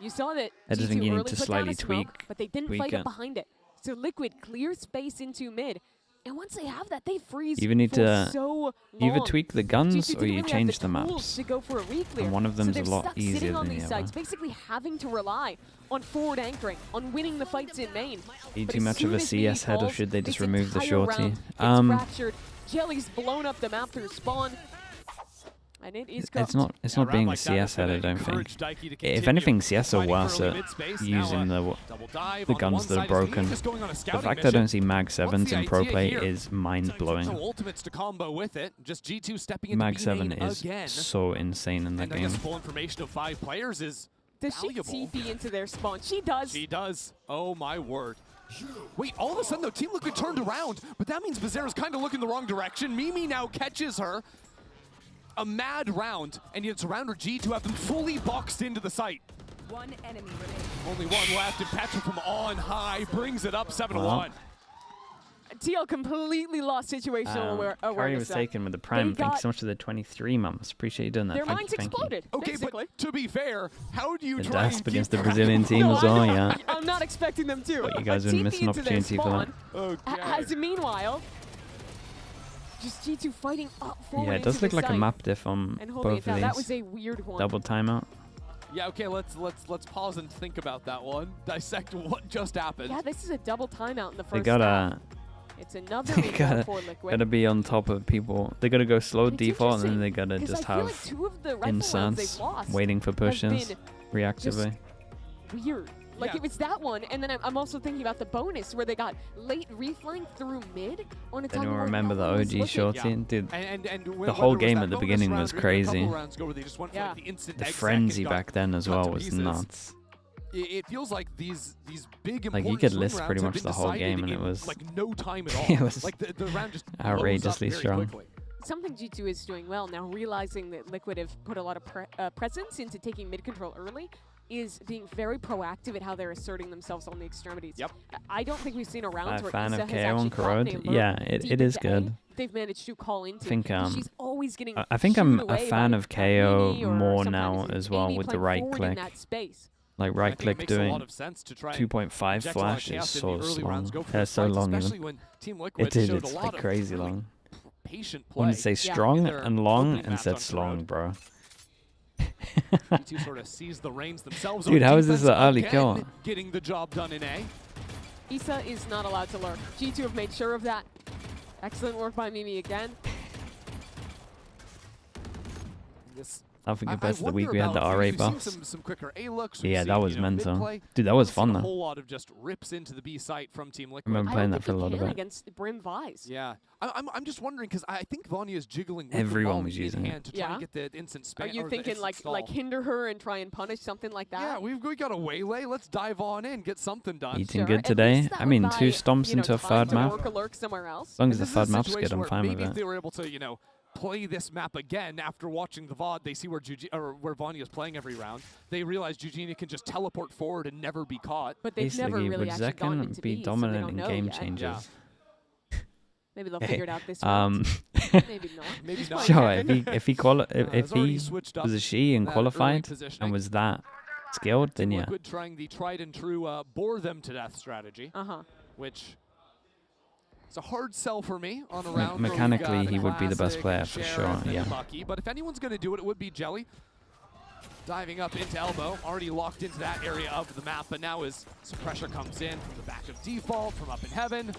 Speaker 1: You saw that
Speaker 2: I just think
Speaker 1: G2
Speaker 2: you need
Speaker 1: early
Speaker 2: to
Speaker 1: put down
Speaker 2: slightly
Speaker 1: a smoke,
Speaker 2: tweak-
Speaker 1: but they didn't
Speaker 2: tweak
Speaker 1: fight
Speaker 2: it.
Speaker 1: up behind it. So Liquid clears space into mid And once they have that, they freeze
Speaker 2: You either need
Speaker 1: for
Speaker 2: to
Speaker 1: so
Speaker 2: you either
Speaker 1: long.
Speaker 2: tweak the guns
Speaker 1: G2
Speaker 2: or
Speaker 1: didn't
Speaker 2: you
Speaker 1: really
Speaker 2: change
Speaker 1: have
Speaker 2: the
Speaker 1: tools
Speaker 2: maps.
Speaker 1: to go for a re-clear.
Speaker 2: And one of them's
Speaker 1: so
Speaker 2: a lot
Speaker 1: stuck
Speaker 2: easier
Speaker 1: sitting on
Speaker 2: than the
Speaker 1: these
Speaker 2: other.
Speaker 1: sites, basically having to rely on forward anchoring, on winning the fights in main.
Speaker 2: Are you
Speaker 1: But
Speaker 2: too
Speaker 1: as
Speaker 2: much of
Speaker 1: soon
Speaker 2: a
Speaker 1: as Mimi
Speaker 2: CS head, or
Speaker 1: falls,
Speaker 2: should they just
Speaker 1: this
Speaker 2: remove the
Speaker 1: entire
Speaker 2: shorty?
Speaker 1: round gets fractured. Jelly's blown up the map through spawn. And it is
Speaker 2: It's not being a CS head, I don't think. If anything, CS are worse at using the guns that are broken. The fact I don't see Mag 7s in pro play is mind-blowing.
Speaker 3: Ultimates to combo with it. Just G2 stepping into
Speaker 2: Mag 7
Speaker 3: B-main
Speaker 2: is
Speaker 3: again.
Speaker 2: so insane in that
Speaker 3: And I
Speaker 2: game.
Speaker 3: guess full information of 5 players is
Speaker 1: Does she
Speaker 3: valuable.
Speaker 1: TP into their spawn? She does.
Speaker 3: She does. Oh my word. Wait, all of a sudden though, Team Liquid turned around, but that means Bizarre's kind of looking the wrong direction. Mimi now catches her. A mad round, and yet it's a round where G2 have them fully boxed into the site.
Speaker 4: One enemy remaining.
Speaker 3: Only one left, and Petra from on high brings it up 7-1.
Speaker 1: TL completely lost situational
Speaker 2: Curry
Speaker 1: awareness.
Speaker 2: was taken with the Prime. Thank you
Speaker 1: got-
Speaker 2: so much for the 23 months. Appreciate you doing that.
Speaker 1: Their
Speaker 2: Thank
Speaker 1: minds
Speaker 2: you, thank you.
Speaker 1: exploded,
Speaker 3: Okay,
Speaker 1: basically.
Speaker 3: but to be fair, how do you
Speaker 2: The
Speaker 3: try and
Speaker 2: Dasp
Speaker 3: keep
Speaker 2: against the
Speaker 3: track
Speaker 2: Brazilian
Speaker 3: of
Speaker 2: team
Speaker 3: all
Speaker 2: as
Speaker 3: that?
Speaker 2: well, yeah.
Speaker 1: I'm not expecting them to.
Speaker 2: But you guys
Speaker 1: A
Speaker 2: would
Speaker 1: TP
Speaker 2: miss an
Speaker 1: into their
Speaker 2: opportunity for that.
Speaker 1: spawn.
Speaker 3: Okay.
Speaker 1: As meanwhile, just G2 fighting up forward
Speaker 2: Yeah, it does
Speaker 1: into
Speaker 2: look
Speaker 1: the
Speaker 2: like a
Speaker 1: site
Speaker 2: map diff on
Speaker 1: and holding
Speaker 2: both
Speaker 1: it down.
Speaker 2: of
Speaker 1: That was
Speaker 2: these.
Speaker 1: a weird one.
Speaker 2: Double timeout.
Speaker 3: Yeah, okay, let's pause and think about that one. Dissect what just happened.
Speaker 1: Yeah, this is a double timeout in the first
Speaker 2: They
Speaker 1: half.
Speaker 2: gotta,
Speaker 1: It's another
Speaker 2: they
Speaker 1: rebound
Speaker 2: gotta,
Speaker 1: for Liquid.
Speaker 2: gotta be on top of people. They gotta go slow
Speaker 1: It's
Speaker 2: default, and then
Speaker 1: interesting,
Speaker 2: they gotta
Speaker 1: 'cause
Speaker 2: just
Speaker 1: I feel
Speaker 2: have
Speaker 1: like 2 of the rifle rounds they've
Speaker 2: inserts
Speaker 1: lost
Speaker 2: waiting for
Speaker 1: have
Speaker 2: pushes
Speaker 1: been
Speaker 2: reactively.
Speaker 1: weird. Like
Speaker 3: Yeah.
Speaker 1: it was that one, and then I'm also thinking about the bonus where they got late reflank through mid on a time
Speaker 2: Anyone
Speaker 1: where
Speaker 2: remember the
Speaker 1: no one was
Speaker 2: OG
Speaker 1: looking.
Speaker 2: shorty?
Speaker 3: Yeah.
Speaker 2: Dude,
Speaker 3: And
Speaker 2: the whole game at the beginning was crazy.
Speaker 3: They just went for
Speaker 1: Yeah.
Speaker 3: like the instant
Speaker 2: the
Speaker 3: exec
Speaker 2: frenzy
Speaker 3: and got
Speaker 2: back then as
Speaker 3: cut
Speaker 2: well
Speaker 3: to
Speaker 2: was
Speaker 3: pieces.
Speaker 2: nuts.
Speaker 3: It feels like these big
Speaker 2: Like, you
Speaker 3: important
Speaker 2: could
Speaker 3: swing
Speaker 2: list
Speaker 3: rounds
Speaker 2: pretty
Speaker 3: have
Speaker 2: much
Speaker 3: been
Speaker 2: the whole
Speaker 3: decided
Speaker 2: game, and it
Speaker 3: in,
Speaker 2: was-
Speaker 3: like no time at all.
Speaker 2: It was
Speaker 3: like the round just blows up
Speaker 2: outrageously
Speaker 3: very
Speaker 2: strong.
Speaker 3: quickly.
Speaker 1: Something G2 is doing well now, realizing that Liquid have put a lot of presence into taking mid control early, is being very proactive at how they're asserting themselves on the extremities.
Speaker 3: Yep.
Speaker 1: I don't think we've seen a round where
Speaker 2: fan
Speaker 1: Issa
Speaker 2: of
Speaker 1: has
Speaker 2: KO
Speaker 1: actually
Speaker 2: on
Speaker 1: gotten
Speaker 2: Corrode.
Speaker 1: a lurk
Speaker 2: Yeah,
Speaker 1: deep
Speaker 2: it is
Speaker 1: into A.
Speaker 2: good.
Speaker 1: They've managed to call into.
Speaker 2: I think,
Speaker 1: she's always getting.
Speaker 2: I think I'm
Speaker 1: shooed
Speaker 2: a
Speaker 1: away
Speaker 2: fan
Speaker 1: by
Speaker 2: of KO
Speaker 1: Mimi or
Speaker 2: more
Speaker 1: sometimes
Speaker 2: now as well
Speaker 1: Amy
Speaker 2: with the
Speaker 1: playing
Speaker 2: right
Speaker 1: forward in
Speaker 2: click.
Speaker 1: that space.
Speaker 2: Like
Speaker 3: I
Speaker 2: right
Speaker 3: think it
Speaker 2: click
Speaker 3: makes a
Speaker 2: doing
Speaker 3: lot of sense to try and
Speaker 2: 2.5
Speaker 3: inject a lot of
Speaker 2: flash is
Speaker 3: chaos in
Speaker 2: so
Speaker 3: the early rounds,
Speaker 2: long.
Speaker 3: go for the
Speaker 2: So
Speaker 3: fights,
Speaker 2: long
Speaker 3: especially
Speaker 2: even.
Speaker 3: when Team Liquid
Speaker 2: It is,
Speaker 3: showed
Speaker 2: it's
Speaker 3: a lot
Speaker 2: like
Speaker 3: of
Speaker 2: crazy
Speaker 3: really
Speaker 2: long.
Speaker 3: patient
Speaker 2: I
Speaker 3: play.
Speaker 2: wanted to say
Speaker 1: Yeah.
Speaker 2: strong
Speaker 3: in their
Speaker 2: and long
Speaker 3: opening
Speaker 2: and
Speaker 3: match
Speaker 2: said
Speaker 3: on
Speaker 2: slong,
Speaker 3: Corrode.
Speaker 2: bro.
Speaker 3: G2 sort of seized the reins themselves.
Speaker 2: Dude,
Speaker 3: on
Speaker 2: how is this
Speaker 3: defense
Speaker 2: an early
Speaker 3: again,
Speaker 2: kill?
Speaker 3: Getting the job done in A.
Speaker 1: Issa is not allowed to lurk. G2 have made sure of that. Excellent work by Mimi again.
Speaker 3: This
Speaker 2: I think
Speaker 3: I
Speaker 2: compared to the
Speaker 3: wonder
Speaker 2: week we had the
Speaker 3: about-
Speaker 2: R8
Speaker 3: we've seen
Speaker 2: buffs.
Speaker 3: some quicker A looks. we've
Speaker 2: Yeah, that
Speaker 3: seen,
Speaker 2: was
Speaker 3: you know,
Speaker 2: mental.
Speaker 3: mid-play.
Speaker 2: Dude, that was
Speaker 3: We've
Speaker 2: fun
Speaker 3: seen a
Speaker 2: though.
Speaker 3: whole lot of just rips into the B site from Team Liquid.
Speaker 2: remember
Speaker 1: I
Speaker 2: playing
Speaker 1: don't
Speaker 2: that for a
Speaker 1: think
Speaker 2: lot
Speaker 1: they
Speaker 2: of
Speaker 1: can
Speaker 2: it.
Speaker 1: against Brim Vise.
Speaker 3: Yeah, I'm just wondering because I think Vanya is jiggling. With
Speaker 2: Everyone
Speaker 3: the ball
Speaker 2: was
Speaker 3: in
Speaker 2: using it.
Speaker 3: hand to try and get the instant
Speaker 1: Are
Speaker 3: span.
Speaker 1: you
Speaker 3: or the
Speaker 1: thinking
Speaker 3: instant
Speaker 1: like
Speaker 3: stall.
Speaker 1: hinder her and try and punish something like that?
Speaker 3: Yeah, we got a waylay. Let's dive on in, get something done.
Speaker 2: Eating
Speaker 1: Sure,
Speaker 2: good
Speaker 1: at
Speaker 2: today.
Speaker 1: least that
Speaker 2: I mean,
Speaker 1: would
Speaker 2: 2
Speaker 1: buy,
Speaker 2: stomps
Speaker 1: you know,
Speaker 2: into a
Speaker 1: time
Speaker 2: third
Speaker 1: to
Speaker 2: map.
Speaker 1: work a lurk somewhere else.
Speaker 2: As long as
Speaker 3: This
Speaker 2: the
Speaker 3: is a
Speaker 2: third map's
Speaker 3: situation
Speaker 2: good, I'm
Speaker 3: where
Speaker 2: fine with
Speaker 3: maybe if
Speaker 2: it.
Speaker 3: they were able to, you know, play this map again after watching the VOD, they see where where Vanya is playing every round. They realize Eugenia can just teleport forward and never be caught.
Speaker 1: But they've never
Speaker 2: Basically,
Speaker 1: really
Speaker 2: would
Speaker 1: actually gone
Speaker 2: Zekken
Speaker 1: into
Speaker 2: be
Speaker 1: B, so they
Speaker 2: dominant
Speaker 1: don't
Speaker 2: in
Speaker 1: know
Speaker 2: game
Speaker 1: yet.
Speaker 2: changes?
Speaker 1: Maybe they'll
Speaker 2: Hey,
Speaker 1: figure it out this round. Maybe not.
Speaker 3: Maybe
Speaker 1: He's
Speaker 3: not.
Speaker 1: playing
Speaker 2: Sure,
Speaker 1: Heaven.
Speaker 2: if he
Speaker 3: It's already switched up
Speaker 2: was a she and
Speaker 3: that early
Speaker 2: qualified
Speaker 3: positioning.
Speaker 2: and was that skilled, then
Speaker 3: Team
Speaker 2: yeah.
Speaker 3: Liquid trying the tried and true bore them to death strategy, which is a hard sell for me on a round. where we've
Speaker 2: mechanically,
Speaker 3: got
Speaker 2: he would be the best
Speaker 3: Classic,
Speaker 2: player for
Speaker 3: Sheriff,
Speaker 2: sure,
Speaker 3: and
Speaker 2: yeah.
Speaker 3: Bucky. But if anyone's going to do it, it would be Jelly. Diving up into elbow, already locked into that area of the map, but now as some pressure comes in from the back of default, from up in heaven,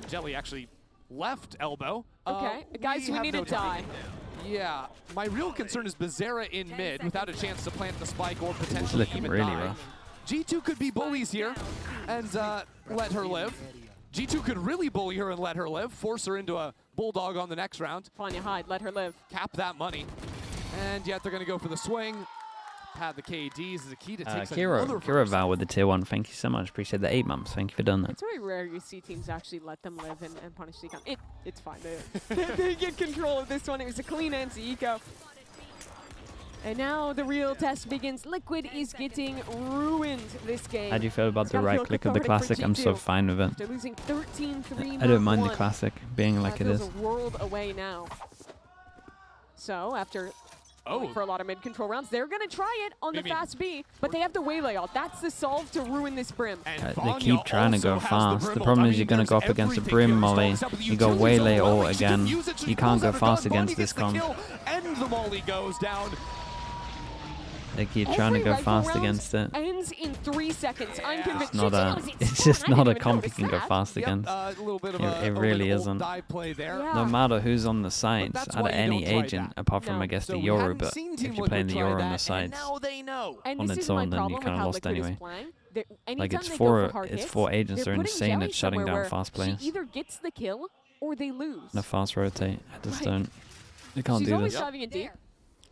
Speaker 3: Jelly actually left elbow.
Speaker 1: Okay, guys, we
Speaker 3: have
Speaker 1: need
Speaker 3: no
Speaker 1: a die.
Speaker 3: Yeah, my real concern is Bizarra in mid without a chance to plant the spike or potentially
Speaker 2: looking
Speaker 3: even
Speaker 2: really
Speaker 3: die.
Speaker 2: rough.
Speaker 3: G2 could be bullies here and let her live. G2 could really bully her and let her live, force her into a bulldog on the next round,
Speaker 1: Vanya hide, let her live.
Speaker 3: cap that money, and yet they're going to go for the swing. Pad the KDs is a key to take
Speaker 2: Kira Val with the tier 1. Thank you so much. Appreciate the 8 months. Thank you for doing that.
Speaker 1: It's very rare you see teams actually let them live and punish the econ. It's fine. They get control of this one. It was a clean anti eco. And now the real test begins. Liquid is getting ruined this game.
Speaker 2: How do you feel about
Speaker 1: It's
Speaker 2: the
Speaker 1: gotta
Speaker 2: right
Speaker 1: feel
Speaker 2: click of the
Speaker 1: cathartic for
Speaker 2: classic? I'm so
Speaker 1: G2.
Speaker 2: fine with it.
Speaker 1: After losing 13-3
Speaker 2: I don't mind the
Speaker 1: one.
Speaker 2: classic being like it
Speaker 1: Feels
Speaker 2: is.
Speaker 1: a world away now. So after going for a lot of mid-control rounds. They're going to try it on the fast B, but they have the waylay out. That's the solve to ruin this Brim.
Speaker 2: They keep trying to go fast. The problem is you're going to go up against a Brim molly. You go waylay ult again. You can't go fast against this comp.
Speaker 3: And the molly goes down.
Speaker 2: They keep trying to go fast against it.
Speaker 1: Ends in 3 seconds. I'm convinced.
Speaker 2: It's just not a comp you can go fast against. It really isn't.
Speaker 1: Yeah.
Speaker 2: No matter who's on the sides, out of any agent, apart from I guess the Euro, but if you're playing the Euro on the sides, on its own, then you kind of lost anyway. Like it's four agents that are insane at shutting down fast players.
Speaker 1: She either gets the kill or they lose.
Speaker 2: No fast rotate. I just don't. They can't do this.
Speaker 1: Diving in deep.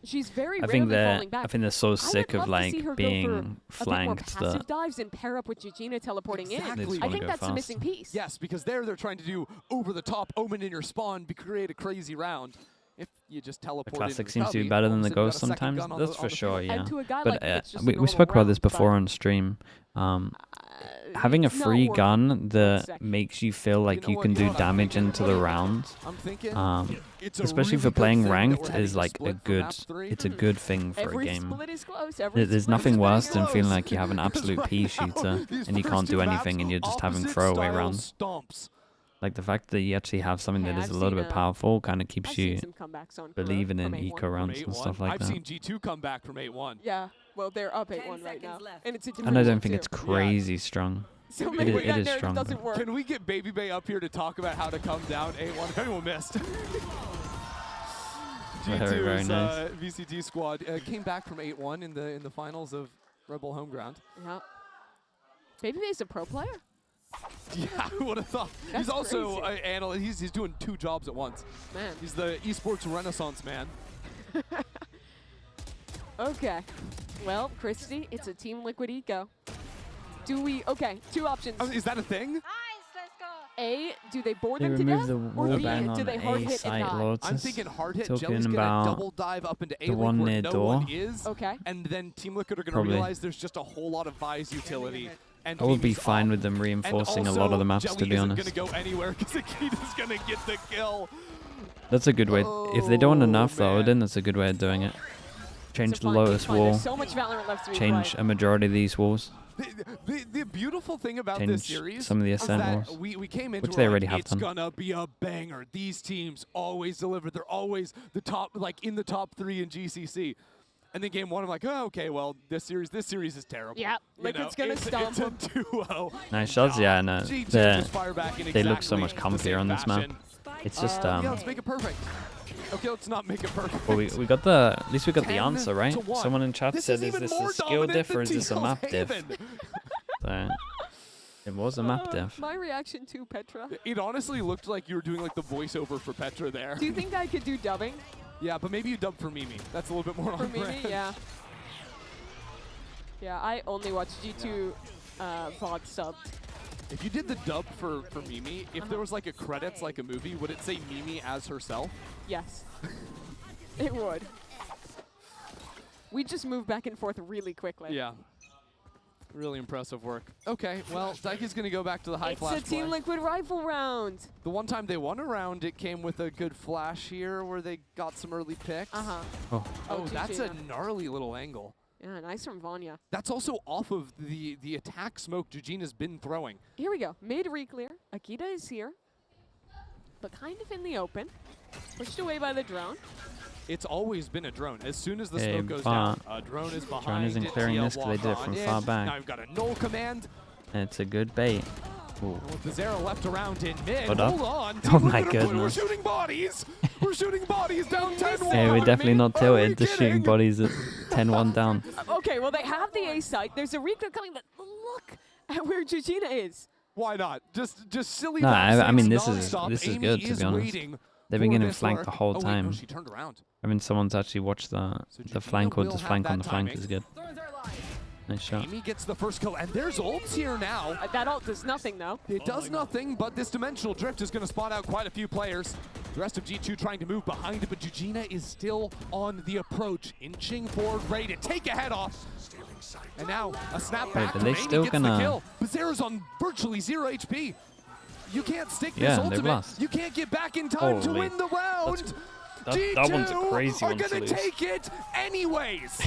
Speaker 1: She's very
Speaker 2: I think
Speaker 1: falling back.
Speaker 2: they're so sick of like being flanked that
Speaker 1: dives and pair up with Gigina teleporting in.
Speaker 3: Exactly.
Speaker 1: I think that's the missing piece.
Speaker 3: Yes, because they're trying to do over the top omen in your spawn, create a crazy round. If you just teleport,
Speaker 2: the classic seems to be better than the Ghost sometimes. That's for sure, yeah. But we spoke about this before on stream. Having a free gun that makes you feel like you can do damage into the round, especially for playing ranked, is like it's a good thing for a game. There's nothing worse than feeling like you have an absolute pea shooter and you can't do anything and you're just having throwaway rounds. Like the fact that you actually have something that is a little bit powerful kind of keeps you believing in eco rounds and stuff like that.
Speaker 3: I've seen G2 come back from 8-1.
Speaker 1: Yeah, well they're up 8-1 right now, and it's a
Speaker 2: and I don't think it's crazy strong.
Speaker 1: So
Speaker 2: it is strong.
Speaker 3: Can we get Baby Bay up here to talk about how to come down 8-1? If anyone missed.
Speaker 2: Very nice.
Speaker 3: VCT squad came back from 8-1 in the finals of Red Bull Homeground.
Speaker 1: Yeah. Baby Bay's a pro player.
Speaker 3: Yeah, who would have thought? He's also an analyst. He's doing 2 jobs at once.
Speaker 1: Man.
Speaker 3: He's the esports renaissance man.
Speaker 1: Okay. Well, Christy, it's a Team Liquid eco. Okay, 2 options.
Speaker 3: Oh, is that a thing?
Speaker 4: Nice, let's go.
Speaker 1: A, do they board
Speaker 2: They
Speaker 1: them to
Speaker 2: remove
Speaker 1: death?
Speaker 2: the
Speaker 1: Or
Speaker 2: wall
Speaker 1: B,
Speaker 2: ban
Speaker 1: do
Speaker 2: on
Speaker 1: they hard
Speaker 2: A
Speaker 1: hit and
Speaker 2: site,
Speaker 1: die?
Speaker 2: Lotus.
Speaker 3: I'm thinking hard hit. Jelly's
Speaker 2: Talking
Speaker 3: gonna
Speaker 2: about
Speaker 3: double dive up into A
Speaker 2: the
Speaker 3: lane
Speaker 2: one
Speaker 3: where
Speaker 2: near
Speaker 3: no
Speaker 2: door.
Speaker 3: one is.
Speaker 1: Okay.
Speaker 3: And then Team Liquid are gonna
Speaker 2: Probably.
Speaker 3: realize there's just a whole lot of Vi's utility. And
Speaker 2: I would be
Speaker 3: Mimi's
Speaker 2: fine
Speaker 3: off.
Speaker 2: with them reinforcing a
Speaker 3: And
Speaker 2: lot of the
Speaker 3: also,
Speaker 2: maps, to
Speaker 3: Jelly
Speaker 2: be
Speaker 3: isn't
Speaker 2: honest.
Speaker 3: gonna go anywhere because Akita's gonna get the kill.
Speaker 2: That's a good way. If they don't want enough though,
Speaker 3: man.
Speaker 2: then that's a good way of doing it. Change
Speaker 1: It's a
Speaker 2: the
Speaker 1: fun
Speaker 2: Lotus
Speaker 1: game.
Speaker 2: wall.
Speaker 1: There's so much Valorant left to be
Speaker 2: Change
Speaker 1: played.
Speaker 2: a majority of these walls.
Speaker 3: The beautiful thing about
Speaker 2: Change
Speaker 3: this series
Speaker 2: some of the
Speaker 3: is
Speaker 2: Ascent
Speaker 3: that
Speaker 2: walls,
Speaker 3: we came into
Speaker 2: which they
Speaker 3: it
Speaker 2: already
Speaker 3: like,
Speaker 2: have
Speaker 3: it's
Speaker 2: done.
Speaker 3: gonna be a banger. These teams always deliver. They're always the top, like in the top 3 in GCC. And then game 1, I'm like, oh, okay, well, this series is terrible.
Speaker 1: Yeah, Liquid's gonna stomp them.
Speaker 3: It's a 2-0.
Speaker 2: Nice shots, yeah, no.
Speaker 3: G2
Speaker 2: They
Speaker 3: just fire back in
Speaker 2: look so
Speaker 3: exactly
Speaker 2: much
Speaker 3: the
Speaker 2: comfier
Speaker 3: same
Speaker 2: on this map.
Speaker 3: fashion.
Speaker 2: It's just
Speaker 3: Yeah, let's make it perfect. Okay, let's not make it perfect.
Speaker 2: well, we got the at least we got the
Speaker 3: 10
Speaker 2: answer, right?
Speaker 3: to 1.
Speaker 2: Someone in chat
Speaker 3: This
Speaker 2: said,
Speaker 3: is
Speaker 2: "Is
Speaker 3: even
Speaker 2: this
Speaker 3: more
Speaker 2: a skill
Speaker 3: dominant
Speaker 2: diff or
Speaker 3: than
Speaker 2: is this a map diff?"
Speaker 3: TLV.
Speaker 2: So, it was a map diff.
Speaker 1: My reaction to Petra.
Speaker 3: It honestly looked like you were doing like the voiceover for Petra there.
Speaker 1: Do you think I could do dubbing
Speaker 3: Yeah, but maybe you dub for Mimi. That's a little bit more
Speaker 1: for
Speaker 3: on
Speaker 1: Mimi?
Speaker 3: brand.
Speaker 1: Yeah. Yeah, I only watch G2 VOD subbed.
Speaker 3: If you did the dub for Mimi, if there was like a credits like a movie, would it say Mimi as herself?
Speaker 1: Yes. It would. We just move back and forth really quickly.
Speaker 3: Yeah. Really impressive work. Okay, well, Daiki's going to go back to the high flash
Speaker 1: It's a Team
Speaker 3: play.
Speaker 1: Liquid rifle round.
Speaker 3: The one time they won a round, it came with a good flash here where they got some early picks.
Speaker 1: Uh-huh.
Speaker 2: Oh,
Speaker 3: Oh, that's a
Speaker 1: Gigina.
Speaker 3: gnarly little angle.
Speaker 1: Yeah, nice from Vanya.
Speaker 3: That's also off of the attack smoke Gigina's been throwing.
Speaker 1: Here we go. Mid re-clear. Akita is here, but kind of in the open. Pushed away by the drone.
Speaker 3: It's always been a drone. As soon as the
Speaker 2: Hey,
Speaker 3: smoke goes
Speaker 2: but
Speaker 3: down, a drone is behind.
Speaker 2: drone isn't
Speaker 3: it.
Speaker 2: clearing
Speaker 3: TL
Speaker 2: this 'cause they did it
Speaker 3: walk
Speaker 2: from
Speaker 3: on
Speaker 2: far
Speaker 3: in.
Speaker 2: back.
Speaker 3: Now we've got a null command.
Speaker 2: and it's a good bait. Ooh.
Speaker 3: With the Zera left around in mid.
Speaker 2: Hold up.
Speaker 3: Hold on.
Speaker 2: Oh
Speaker 3: Team
Speaker 2: my
Speaker 3: Liquid are- We're
Speaker 2: goodness.
Speaker 3: shooting bodies. We're shooting bodies down 10-1.
Speaker 2: Hey, we're definitely not
Speaker 3: Are we
Speaker 2: tilted. Just shooting
Speaker 3: kidding?
Speaker 2: bodies at 10-1 down.
Speaker 1: Okay, well, they have the A site. There's a re-clear coming, but look at where Gigina is.
Speaker 3: Why not? Just silly.
Speaker 2: No, I mean,
Speaker 3: nonsense
Speaker 2: this is
Speaker 3: nonstop. Amy
Speaker 2: good, to
Speaker 3: is
Speaker 2: be honest.
Speaker 3: waiting
Speaker 2: They've been
Speaker 3: for
Speaker 2: getting
Speaker 3: this
Speaker 2: flanked
Speaker 3: lurk.
Speaker 2: the whole
Speaker 3: Oh, wait,
Speaker 2: time.
Speaker 3: no, she turned around.
Speaker 2: I mean, someone's actually watched the
Speaker 3: Gigina
Speaker 2: flank or
Speaker 3: will
Speaker 2: just
Speaker 3: have
Speaker 2: flank on
Speaker 3: that
Speaker 2: the flank
Speaker 3: timing.
Speaker 2: is good. Nice shot.
Speaker 3: Amy gets the first kill, and there's ults here now.
Speaker 1: That ult does nothing, though.
Speaker 3: It does nothing, but this dimensional drift is going to spot out quite a few players. The rest of G2 trying to move behind it, but Gigina is still on the approach, inching forward, ready to take a head off. And now a snap
Speaker 2: Wait,
Speaker 3: back
Speaker 2: but
Speaker 3: from
Speaker 2: they
Speaker 3: Amy
Speaker 2: still
Speaker 3: gets
Speaker 2: gonna-
Speaker 3: the kill. But Zera's on virtually 0 HP. You can't stick this
Speaker 2: Yeah, they've
Speaker 3: ultimate.
Speaker 2: lost.
Speaker 3: You can't get back in time to
Speaker 2: Holy.
Speaker 3: win the round.
Speaker 2: That one's a crazy
Speaker 3: are
Speaker 2: one to
Speaker 3: gonna
Speaker 2: lose.
Speaker 3: take it anyways.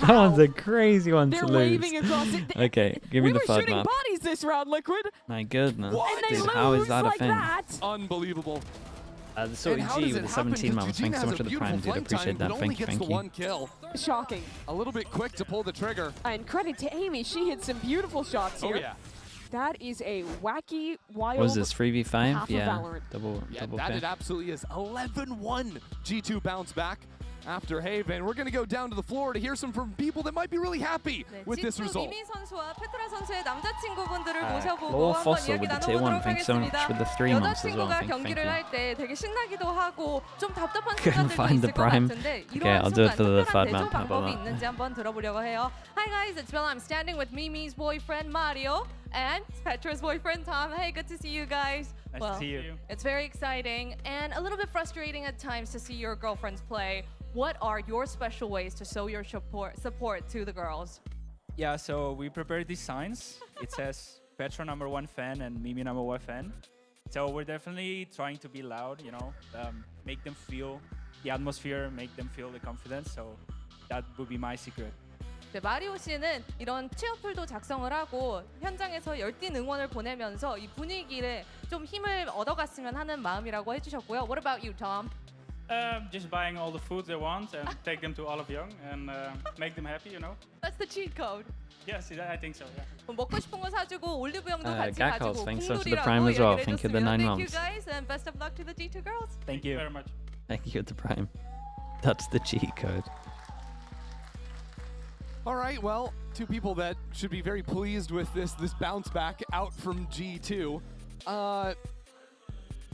Speaker 2: That one's a crazy one
Speaker 1: They're
Speaker 2: to lose.
Speaker 1: waving across it.
Speaker 2: Okay, give me
Speaker 1: We
Speaker 2: the
Speaker 1: were
Speaker 2: third
Speaker 1: shooting
Speaker 2: map.
Speaker 1: bodies this round, Liquid.
Speaker 2: My goodness.
Speaker 3: What?
Speaker 1: And they
Speaker 2: Dude,
Speaker 1: lose
Speaker 2: how is that
Speaker 1: like
Speaker 2: a thing?
Speaker 1: that.
Speaker 3: Unbelievable.
Speaker 2: The Sorry
Speaker 3: And how
Speaker 2: G
Speaker 3: does
Speaker 2: with
Speaker 3: it
Speaker 2: the
Speaker 3: happen?
Speaker 2: 17 months. Thanks so
Speaker 3: Has
Speaker 2: much for
Speaker 3: a
Speaker 2: the prime, dude.
Speaker 3: beautiful
Speaker 2: Appreciate
Speaker 3: flame
Speaker 2: that.
Speaker 3: time, but only
Speaker 2: Thank you,
Speaker 3: gets
Speaker 2: thank
Speaker 3: the
Speaker 2: you.
Speaker 3: one kill.
Speaker 1: Shocking.
Speaker 3: A little bit quick to pull the trigger.
Speaker 1: And credit to Amy. She hit some beautiful shots here.
Speaker 3: Oh yeah.
Speaker 1: That is a wacky, wild.
Speaker 2: What was this, 3v5?
Speaker 1: half of
Speaker 2: Yeah,
Speaker 1: Valorant.
Speaker 2: double
Speaker 3: That
Speaker 2: pick.
Speaker 3: it absolutely is. 11-1 G2 bounce back after Haven. We're going to go down to the floor to hear some from people that might be really happy with this result.
Speaker 4: 미미 선수와 페트라 선수의 남자친구분들을
Speaker 2: Law
Speaker 4: 모셔보고 한번
Speaker 2: Fossil
Speaker 4: 이야기
Speaker 2: with the tier 1.
Speaker 4: 나눠보도록
Speaker 2: Thanks so much
Speaker 4: 하겠습니다.
Speaker 2: for the 3 months as well.
Speaker 4: 여자친구가
Speaker 2: Thank
Speaker 4: 경기를
Speaker 2: you.
Speaker 4: 할 때 되게 신나기도 하고 좀 답답한
Speaker 2: Couldn't
Speaker 4: 순간들도
Speaker 2: find the
Speaker 4: 있을 것
Speaker 2: prime.
Speaker 4: 같은데
Speaker 2: Okay,
Speaker 4: 이러한
Speaker 2: I'll do it
Speaker 4: 순간
Speaker 2: for the third
Speaker 4: 특별한
Speaker 2: map.
Speaker 4: 대처
Speaker 2: How about
Speaker 4: 방법이
Speaker 2: that?
Speaker 4: 있는지 한번 들어보려고 해요. Hi guys, it's Bella. I'm standing with Mimi's boyfriend Mario and Petra's boyfriend Tom. Hey, good to see you guys.
Speaker 5: Nice
Speaker 4: well,
Speaker 5: to see you.
Speaker 4: It's very exciting and a little bit frustrating at times to see your girlfriends play. What are your special ways to show your support to the girls?
Speaker 5: Yeah, so we prepared these signs. It says Petra #1 fan and Mimi #1 fan. So we're definitely trying to be loud, you know, make them feel the atmosphere, make them feel the confidence. So that would be my secret.
Speaker 4: 네, 마리오 씨는 이런 치어풀도 작성을 하고 현장에서 열띤 응원을 보내면서 이 분위기를 좀 힘을 얻어갔으면 하는 마음이라고 해주셨고요. What about you, Tom?
Speaker 5: Just buying all the food they want and take them to Olive Young and make them happy, you know.
Speaker 4: That's the cheat code.
Speaker 5: Yes, I think so. Yeah.
Speaker 4: 먹고 싶은 거 사주고 올리브영도 같이
Speaker 2: Gackles,
Speaker 4: 가지고
Speaker 2: thanks so much for the
Speaker 4: 국룰이라고
Speaker 2: prime as well.
Speaker 4: 얘기를
Speaker 2: Thank you for the
Speaker 4: 해줬습니다.
Speaker 2: 9
Speaker 4: Thank you
Speaker 2: months.
Speaker 4: guys and best of luck to the G2 girls.
Speaker 5: Thank you very much.
Speaker 2: Thank you, the prime. That's the cheat code.
Speaker 3: All right, well, two people that should be very pleased with this bounce back out from G2. I'm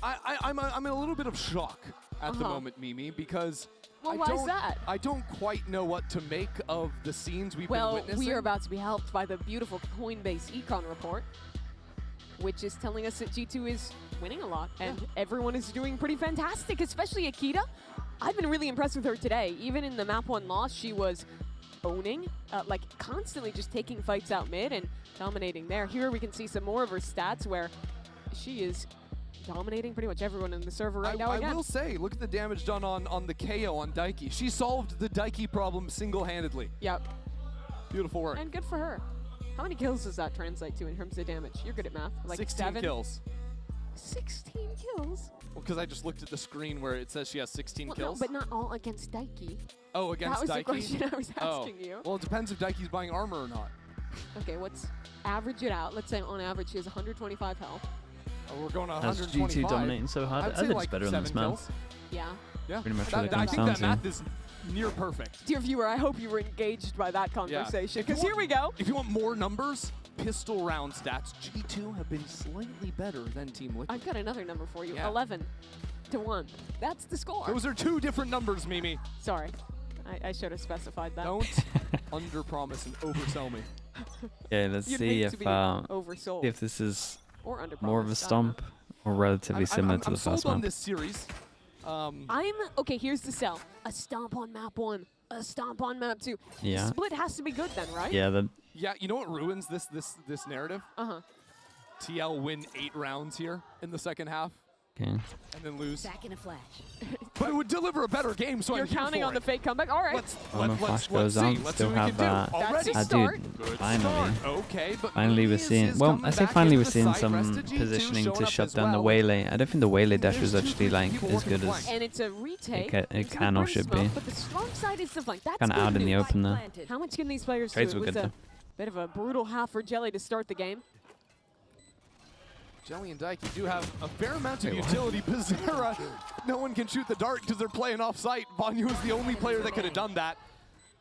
Speaker 3: in a little bit of shock at the moment, Mimi, because
Speaker 1: Well, why is that?
Speaker 3: I don't quite know what to make of the scenes we've been
Speaker 1: Well,
Speaker 3: witnessing.
Speaker 1: we are about to be helped by the beautiful Coinbase econ report, which is telling us that G2 is winning a lot, and everyone is doing pretty fantastic, especially Akita. I've been really impressed with her today. Even in the map 1 loss, she was owning, like constantly just taking fights out mid and dominating there. Here we can see some more of her stats where she is dominating pretty much everyone in the server right now again.
Speaker 3: I will say, look at the damage done on the KO on Daiki. She solved the Daiki problem single-handedly.
Speaker 1: Yep.
Speaker 3: Beautiful work.
Speaker 1: And good for her. How many kills does that translate to in terms of damage? You're good at math. Like
Speaker 3: 16
Speaker 1: 7?
Speaker 3: kills.
Speaker 1: 16 kills?
Speaker 3: Well, because I just looked at the screen where it says she has 16
Speaker 1: Well,
Speaker 3: kills.
Speaker 1: no, but not all against Daiki.
Speaker 3: Oh, against
Speaker 1: That was
Speaker 3: Daiki?
Speaker 1: the question I was asking you.
Speaker 3: Well, it depends if Daiki's buying armor or not.
Speaker 1: Okay, let's average it out. Let's say on average she has 125 health.
Speaker 3: Oh, we're going to
Speaker 2: That's
Speaker 3: 125.
Speaker 2: G2 dominating so hard.
Speaker 3: I'd say
Speaker 2: Others
Speaker 3: like
Speaker 2: better on
Speaker 3: 7
Speaker 2: this map.
Speaker 3: kills.
Speaker 1: Yeah.
Speaker 3: Yeah.
Speaker 2: Pretty much what it
Speaker 3: I
Speaker 2: comes
Speaker 3: think
Speaker 2: down
Speaker 3: that
Speaker 2: to.
Speaker 3: math is near perfect.
Speaker 1: Dear viewer, I hope you were engaged by that conversation, because here we go.
Speaker 3: If you want more numbers, pistol round stats, G2 have been slightly better than Team Liquid.
Speaker 1: I've got another number for you.
Speaker 3: Yeah.
Speaker 1: 11-1. That's the score.
Speaker 3: Those are 2 different numbers, Mimi.
Speaker 1: Sorry. I should have specified that.
Speaker 3: Don't underpromise and oversell me.
Speaker 2: Yeah, let's
Speaker 1: You'd
Speaker 2: see
Speaker 1: hate
Speaker 2: if
Speaker 1: to be oversold
Speaker 2: this is
Speaker 1: or underpromised.
Speaker 2: more of a stomp or relatively similar to
Speaker 3: I'm
Speaker 2: the first
Speaker 3: sold on
Speaker 2: map.
Speaker 3: this series.
Speaker 1: Okay, here's the sell. A stomp on map 1, a stomp on map 2.
Speaker 2: Yeah.
Speaker 1: The split has to be good then, right?
Speaker 2: Yeah,
Speaker 3: Yeah, you know what ruins this narrative?
Speaker 1: Uh-huh.
Speaker 3: TL win 8 rounds here in the second half
Speaker 2: okay.
Speaker 3: and then lose.
Speaker 4: Back in a flash.
Speaker 3: But it would deliver a better game, so
Speaker 1: You're
Speaker 3: I'm here
Speaker 1: counting
Speaker 3: for
Speaker 1: on the
Speaker 3: it.
Speaker 1: fake comeback? All right.
Speaker 3: Let's
Speaker 2: Flash
Speaker 3: see.
Speaker 2: goes on.
Speaker 3: Let's
Speaker 2: Still
Speaker 3: see what we
Speaker 2: have
Speaker 3: can do. Already.
Speaker 1: That's a start.
Speaker 2: Dude,
Speaker 3: Good
Speaker 2: finally.
Speaker 3: start. Okay, but
Speaker 2: Finally, we're
Speaker 3: Louise
Speaker 2: seeing.
Speaker 3: is
Speaker 2: Well,
Speaker 3: coming
Speaker 2: I say
Speaker 3: back
Speaker 2: finally
Speaker 3: into
Speaker 2: we're
Speaker 3: the
Speaker 2: seeing
Speaker 3: side.
Speaker 2: some
Speaker 3: Rest of G2
Speaker 2: positioning
Speaker 3: showing
Speaker 2: to
Speaker 3: up
Speaker 2: shut
Speaker 3: as
Speaker 2: down the
Speaker 3: well.
Speaker 2: waylay. I don't think the waylay dash
Speaker 3: There's
Speaker 2: was
Speaker 3: two
Speaker 2: actually
Speaker 3: good
Speaker 2: like
Speaker 3: people
Speaker 2: as
Speaker 3: working
Speaker 2: good
Speaker 3: the
Speaker 2: as
Speaker 3: flank.
Speaker 1: And it's a retake.
Speaker 2: it
Speaker 1: It's
Speaker 2: can or
Speaker 1: pretty
Speaker 2: should
Speaker 1: smoke,
Speaker 2: be.
Speaker 1: But the strong side is the flank. That's
Speaker 2: Kind of
Speaker 1: good
Speaker 2: out in the
Speaker 1: news.
Speaker 2: open there.
Speaker 1: How much can these players
Speaker 2: Trades
Speaker 1: do?
Speaker 2: were
Speaker 1: It was
Speaker 2: good
Speaker 1: a
Speaker 2: though.
Speaker 1: bit of a brutal half for Jelly to start the game.
Speaker 3: Jelly and Daiki do have a fair amount of
Speaker 2: Wait, what?
Speaker 3: utility. Bizarra, no one can shoot the dart because they're playing off-site. Vanyu was the only player that could have done that.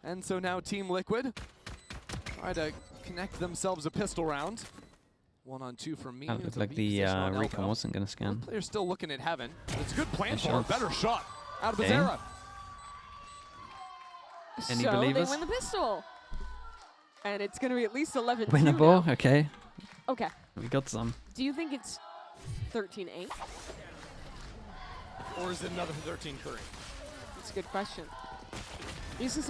Speaker 3: And so now Team Liquid try to connect themselves a pistol round. 1-on-2 from me.
Speaker 2: It looked like the Recon wasn't going to
Speaker 3: One
Speaker 2: scan.
Speaker 3: player's still looking at heaven. It's a good plan
Speaker 2: Nice
Speaker 3: for a
Speaker 2: shots.
Speaker 3: better shot out of
Speaker 2: Okay.
Speaker 3: Bizarra.
Speaker 2: Any
Speaker 1: so
Speaker 2: believers?
Speaker 1: they win the pistol. And it's going to be at least 11-2
Speaker 2: Winnable,
Speaker 1: now.
Speaker 2: okay.
Speaker 1: Okay.
Speaker 2: We got some.
Speaker 1: Do you think it's 13-8?
Speaker 3: Or is it another 13-3?
Speaker 1: That's a good question. This is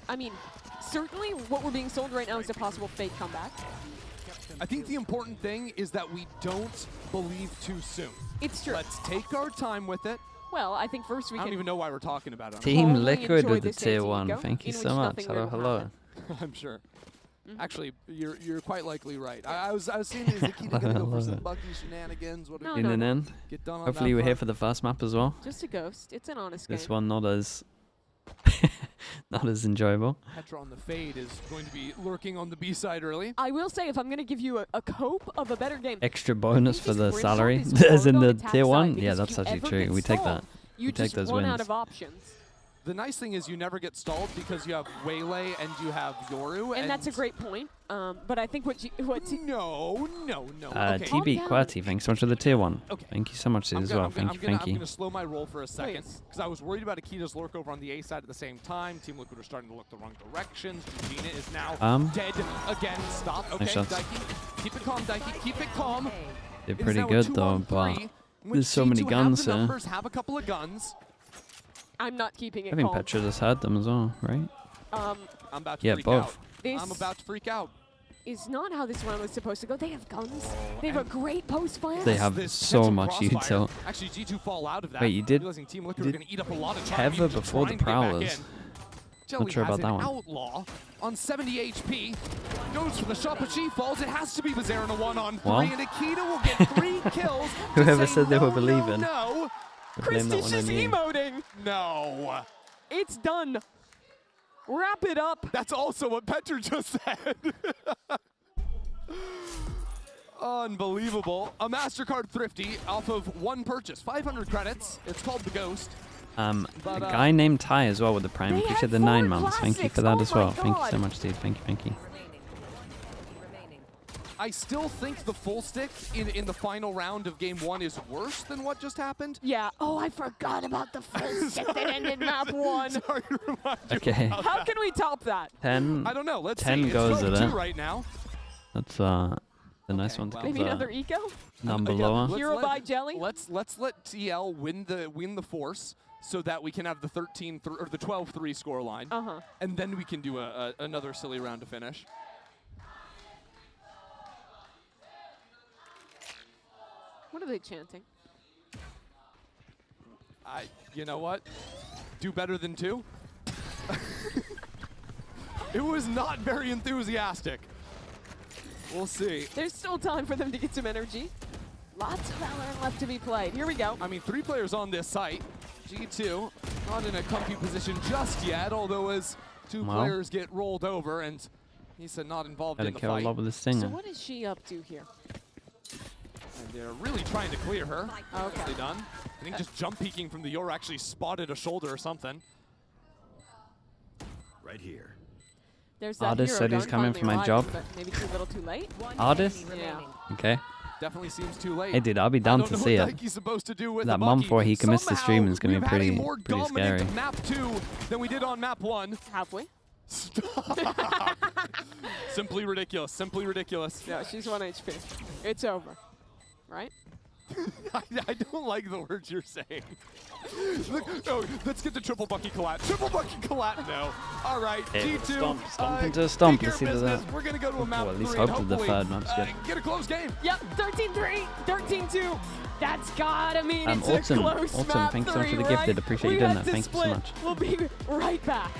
Speaker 1: I mean, certainly what we're being sold right now is a possible fake comeback.
Speaker 3: I think the important thing is that we don't believe too soon.
Speaker 1: It's true.
Speaker 3: Let's take our time with it.
Speaker 1: Well, I think first we
Speaker 3: I
Speaker 1: can
Speaker 3: don't even know why we're talking about it.
Speaker 2: Team
Speaker 1: calmly
Speaker 2: Liquid
Speaker 1: enjoy
Speaker 2: with the
Speaker 1: this
Speaker 2: tier
Speaker 1: anti-ego,
Speaker 2: 1. Thank you
Speaker 1: in
Speaker 2: so
Speaker 1: which
Speaker 2: much.
Speaker 1: nothing
Speaker 2: Hello,
Speaker 1: weird will
Speaker 2: hello.
Speaker 1: happen.
Speaker 3: I'm sure.
Speaker 1: Mhm.
Speaker 3: Actually, you're quite likely right. I was seeing is Akita gonna go for some Bucky shenanigans? What
Speaker 1: No,
Speaker 3: do
Speaker 2: In
Speaker 3: we
Speaker 2: and in.
Speaker 3: get done on
Speaker 2: Hopefully
Speaker 3: that
Speaker 2: we're here
Speaker 3: front?
Speaker 2: for the first map as well.
Speaker 1: Just a ghost. It's an honest
Speaker 2: This
Speaker 1: game.
Speaker 2: one not as not as enjoyable.
Speaker 3: Petra on the fade is going to be lurking on the B side early.
Speaker 1: I will say, if I'm going to give you a cope of a better game,
Speaker 2: Extra bonus
Speaker 1: think
Speaker 2: for
Speaker 1: this
Speaker 2: the
Speaker 1: Grimlock
Speaker 2: salary,
Speaker 1: is
Speaker 2: as in
Speaker 1: hard
Speaker 2: the
Speaker 1: on attack
Speaker 2: tier
Speaker 1: side
Speaker 2: 1.
Speaker 1: because
Speaker 2: Yeah,
Speaker 1: if
Speaker 2: that's
Speaker 1: you
Speaker 2: actually
Speaker 1: ever
Speaker 2: true.
Speaker 1: get
Speaker 2: We take
Speaker 1: stalled,
Speaker 2: that.
Speaker 1: you
Speaker 2: We take
Speaker 1: just
Speaker 2: those
Speaker 1: run
Speaker 2: wins.
Speaker 1: out of options.
Speaker 3: The nice thing is you never get stalled because you have Waylay and you have Yoru.
Speaker 1: And that's a great point. But I think what
Speaker 3: No. Okay.
Speaker 2: TB
Speaker 1: down.
Speaker 2: QWERTY, thanks so much for the tier 1.
Speaker 3: Okay.
Speaker 2: Thank you so much dude, as well. Thank you.
Speaker 3: I'm gonna slow my roll for a second
Speaker 1: Please.
Speaker 3: because I was worried about Akita's lurk over on the A side at the same time. Team Liquid are starting to look the wrong directions. Gina is now dead again. Stop. Okay,
Speaker 2: Nice shots.
Speaker 3: Daiki. Keep it calm, Daiki. Keep it calm.
Speaker 2: They're
Speaker 3: It is
Speaker 2: pretty
Speaker 3: now a
Speaker 2: good though,
Speaker 3: 2-on-3,
Speaker 2: but
Speaker 3: in which
Speaker 2: there's so many
Speaker 3: G2
Speaker 2: guns
Speaker 3: have the
Speaker 2: here.
Speaker 3: numbers, have a couple of guns.
Speaker 1: I'm not keeping it
Speaker 2: I think
Speaker 1: calm.
Speaker 2: Petra just had them as well, right?
Speaker 3: I'm about to
Speaker 2: Yeah,
Speaker 3: freak
Speaker 2: both.
Speaker 3: out.
Speaker 1: This
Speaker 3: I'm about to freak out.
Speaker 1: is not how this round was supposed to go. They have guns. They have a great post fire.
Speaker 2: They have
Speaker 3: This
Speaker 2: so
Speaker 3: potential
Speaker 2: much
Speaker 3: crossfire.
Speaker 2: util.
Speaker 3: Actually, G2 fall out of that.
Speaker 2: Wait, you did-
Speaker 3: Realizing Team Liquid are
Speaker 2: did
Speaker 3: going to eat up a lot of time.
Speaker 2: Tether
Speaker 3: even just
Speaker 2: before the
Speaker 3: trying to get back
Speaker 2: Prowlers.
Speaker 3: in. Jelly
Speaker 2: sure
Speaker 3: has
Speaker 2: about that
Speaker 3: an
Speaker 2: one.
Speaker 3: outlaw on 70 HP. Goes for the shot, but she falls. It has to be Bazaar in a 1-on-3,
Speaker 2: Well.
Speaker 3: and Akita will get 3 kills. to
Speaker 2: Whoever
Speaker 3: say
Speaker 2: said they were
Speaker 3: no,
Speaker 2: believing.
Speaker 3: No,
Speaker 2: I blame that
Speaker 1: Christy's
Speaker 2: one on
Speaker 1: just
Speaker 2: you.
Speaker 1: emoting.
Speaker 3: no.
Speaker 1: It's done. Wrap it up.
Speaker 3: That's also what Petra just said. Unbelievable. A MasterCard Thrifty off of one purchase. 500 credits. It's called the Ghost.
Speaker 2: A
Speaker 3: But,
Speaker 2: guy named Ty as well with the Prime.
Speaker 1: They
Speaker 2: Appreciate
Speaker 1: had
Speaker 2: the 9
Speaker 1: 4
Speaker 2: months. Thank you for
Speaker 1: classics.
Speaker 2: that as
Speaker 1: Oh my
Speaker 2: well. Thank you so
Speaker 1: God.
Speaker 2: much, dude. Thank you.
Speaker 3: I still think the full stick in the final round of game 1 is worse than what just happened.
Speaker 1: Yeah. Oh, I forgot about the full stick that ended map 1.
Speaker 3: Sorry to remind you
Speaker 2: Okay.
Speaker 3: about
Speaker 1: How
Speaker 3: that.
Speaker 1: can we top that?
Speaker 2: 10.
Speaker 3: I don't know. Let's
Speaker 2: 10
Speaker 3: see.
Speaker 2: goes
Speaker 3: It's
Speaker 2: at
Speaker 3: 12-2
Speaker 2: it.
Speaker 3: right now.
Speaker 2: That's the nice
Speaker 3: Okay,
Speaker 2: one to
Speaker 3: well.
Speaker 2: give
Speaker 1: Maybe another eco?
Speaker 2: number
Speaker 3: Yeah,
Speaker 2: lower.
Speaker 3: let's
Speaker 1: Hero
Speaker 3: let-
Speaker 1: by Jelly?
Speaker 3: Let's let TL win the force so that we can have the 13 or the 12-3 score line,
Speaker 1: Uh-huh.
Speaker 3: and then we can do another silly round to finish.
Speaker 1: What are they chanting?
Speaker 3: You know what? Do better than 2. It was not very enthusiastic. We'll see.
Speaker 1: There's still time for them to get some energy. Lots of Valorant left to be played. Here we go.
Speaker 3: I mean, 3 players on this site. G2 not in a comfy position just yet, although as 2
Speaker 2: Well.
Speaker 3: players get rolled over, and he said not involved
Speaker 2: Gotta
Speaker 3: in the
Speaker 2: kill a
Speaker 3: fight.
Speaker 2: lot with the
Speaker 1: So
Speaker 2: stinger.
Speaker 1: what is she up to here?
Speaker 3: And they're really trying to clear her.
Speaker 1: Okay.
Speaker 3: Nicely done. I think just jump peeking from the Yor actually spotted a shoulder or something.
Speaker 6: Right here.
Speaker 1: There's that
Speaker 2: Artist
Speaker 1: hero
Speaker 2: said he's
Speaker 1: gun
Speaker 2: coming
Speaker 1: finally
Speaker 2: for my
Speaker 1: arriving,
Speaker 2: job.
Speaker 1: but maybe too little too late.
Speaker 2: Artist?
Speaker 1: Yeah.
Speaker 2: Okay.
Speaker 3: Definitely seems too late.
Speaker 2: Hey, dude, I'll be
Speaker 3: I
Speaker 2: down
Speaker 3: don't
Speaker 2: to
Speaker 3: know
Speaker 2: see
Speaker 3: what
Speaker 2: it.
Speaker 3: Daiki's supposed to do with
Speaker 2: That
Speaker 3: the
Speaker 2: month
Speaker 3: Bucky.
Speaker 2: before he commits to
Speaker 3: Somehow,
Speaker 2: stream is gonna be
Speaker 3: we've had a
Speaker 2: pretty-
Speaker 3: more
Speaker 2: pretty
Speaker 3: dominant
Speaker 2: scary.
Speaker 3: map 2 than we did on map 1.
Speaker 1: Have we?
Speaker 3: Stop. Simply ridiculous. Simply ridiculous.
Speaker 1: No, she's 1 HP. It's over. Right?
Speaker 3: I don't like the words you're saying. Look, oh, let's get the triple Bucky collat. Triple Bucky collat, no. All right,
Speaker 2: Hey,
Speaker 3: G2.
Speaker 2: stomp into a stomp.
Speaker 3: take
Speaker 2: Let's
Speaker 3: care
Speaker 2: see
Speaker 3: of
Speaker 2: to
Speaker 3: business.
Speaker 2: that.
Speaker 3: We're going to go to a map
Speaker 2: Well, at least
Speaker 3: 3 and
Speaker 2: hope that the
Speaker 3: hopefully,
Speaker 2: third map's good.
Speaker 3: get a close game.
Speaker 1: Yep, 13-3, 13-2. That's gotta mean it's a
Speaker 2: Autumn,
Speaker 1: close
Speaker 2: Autumn,
Speaker 1: map
Speaker 2: thanks so much
Speaker 1: 3,
Speaker 2: for the
Speaker 1: right?
Speaker 2: gifted. Appreciate
Speaker 1: We
Speaker 2: you doing
Speaker 1: had
Speaker 2: that.
Speaker 1: to
Speaker 2: Thank you so
Speaker 1: split.
Speaker 2: much.
Speaker 1: We'll be right back.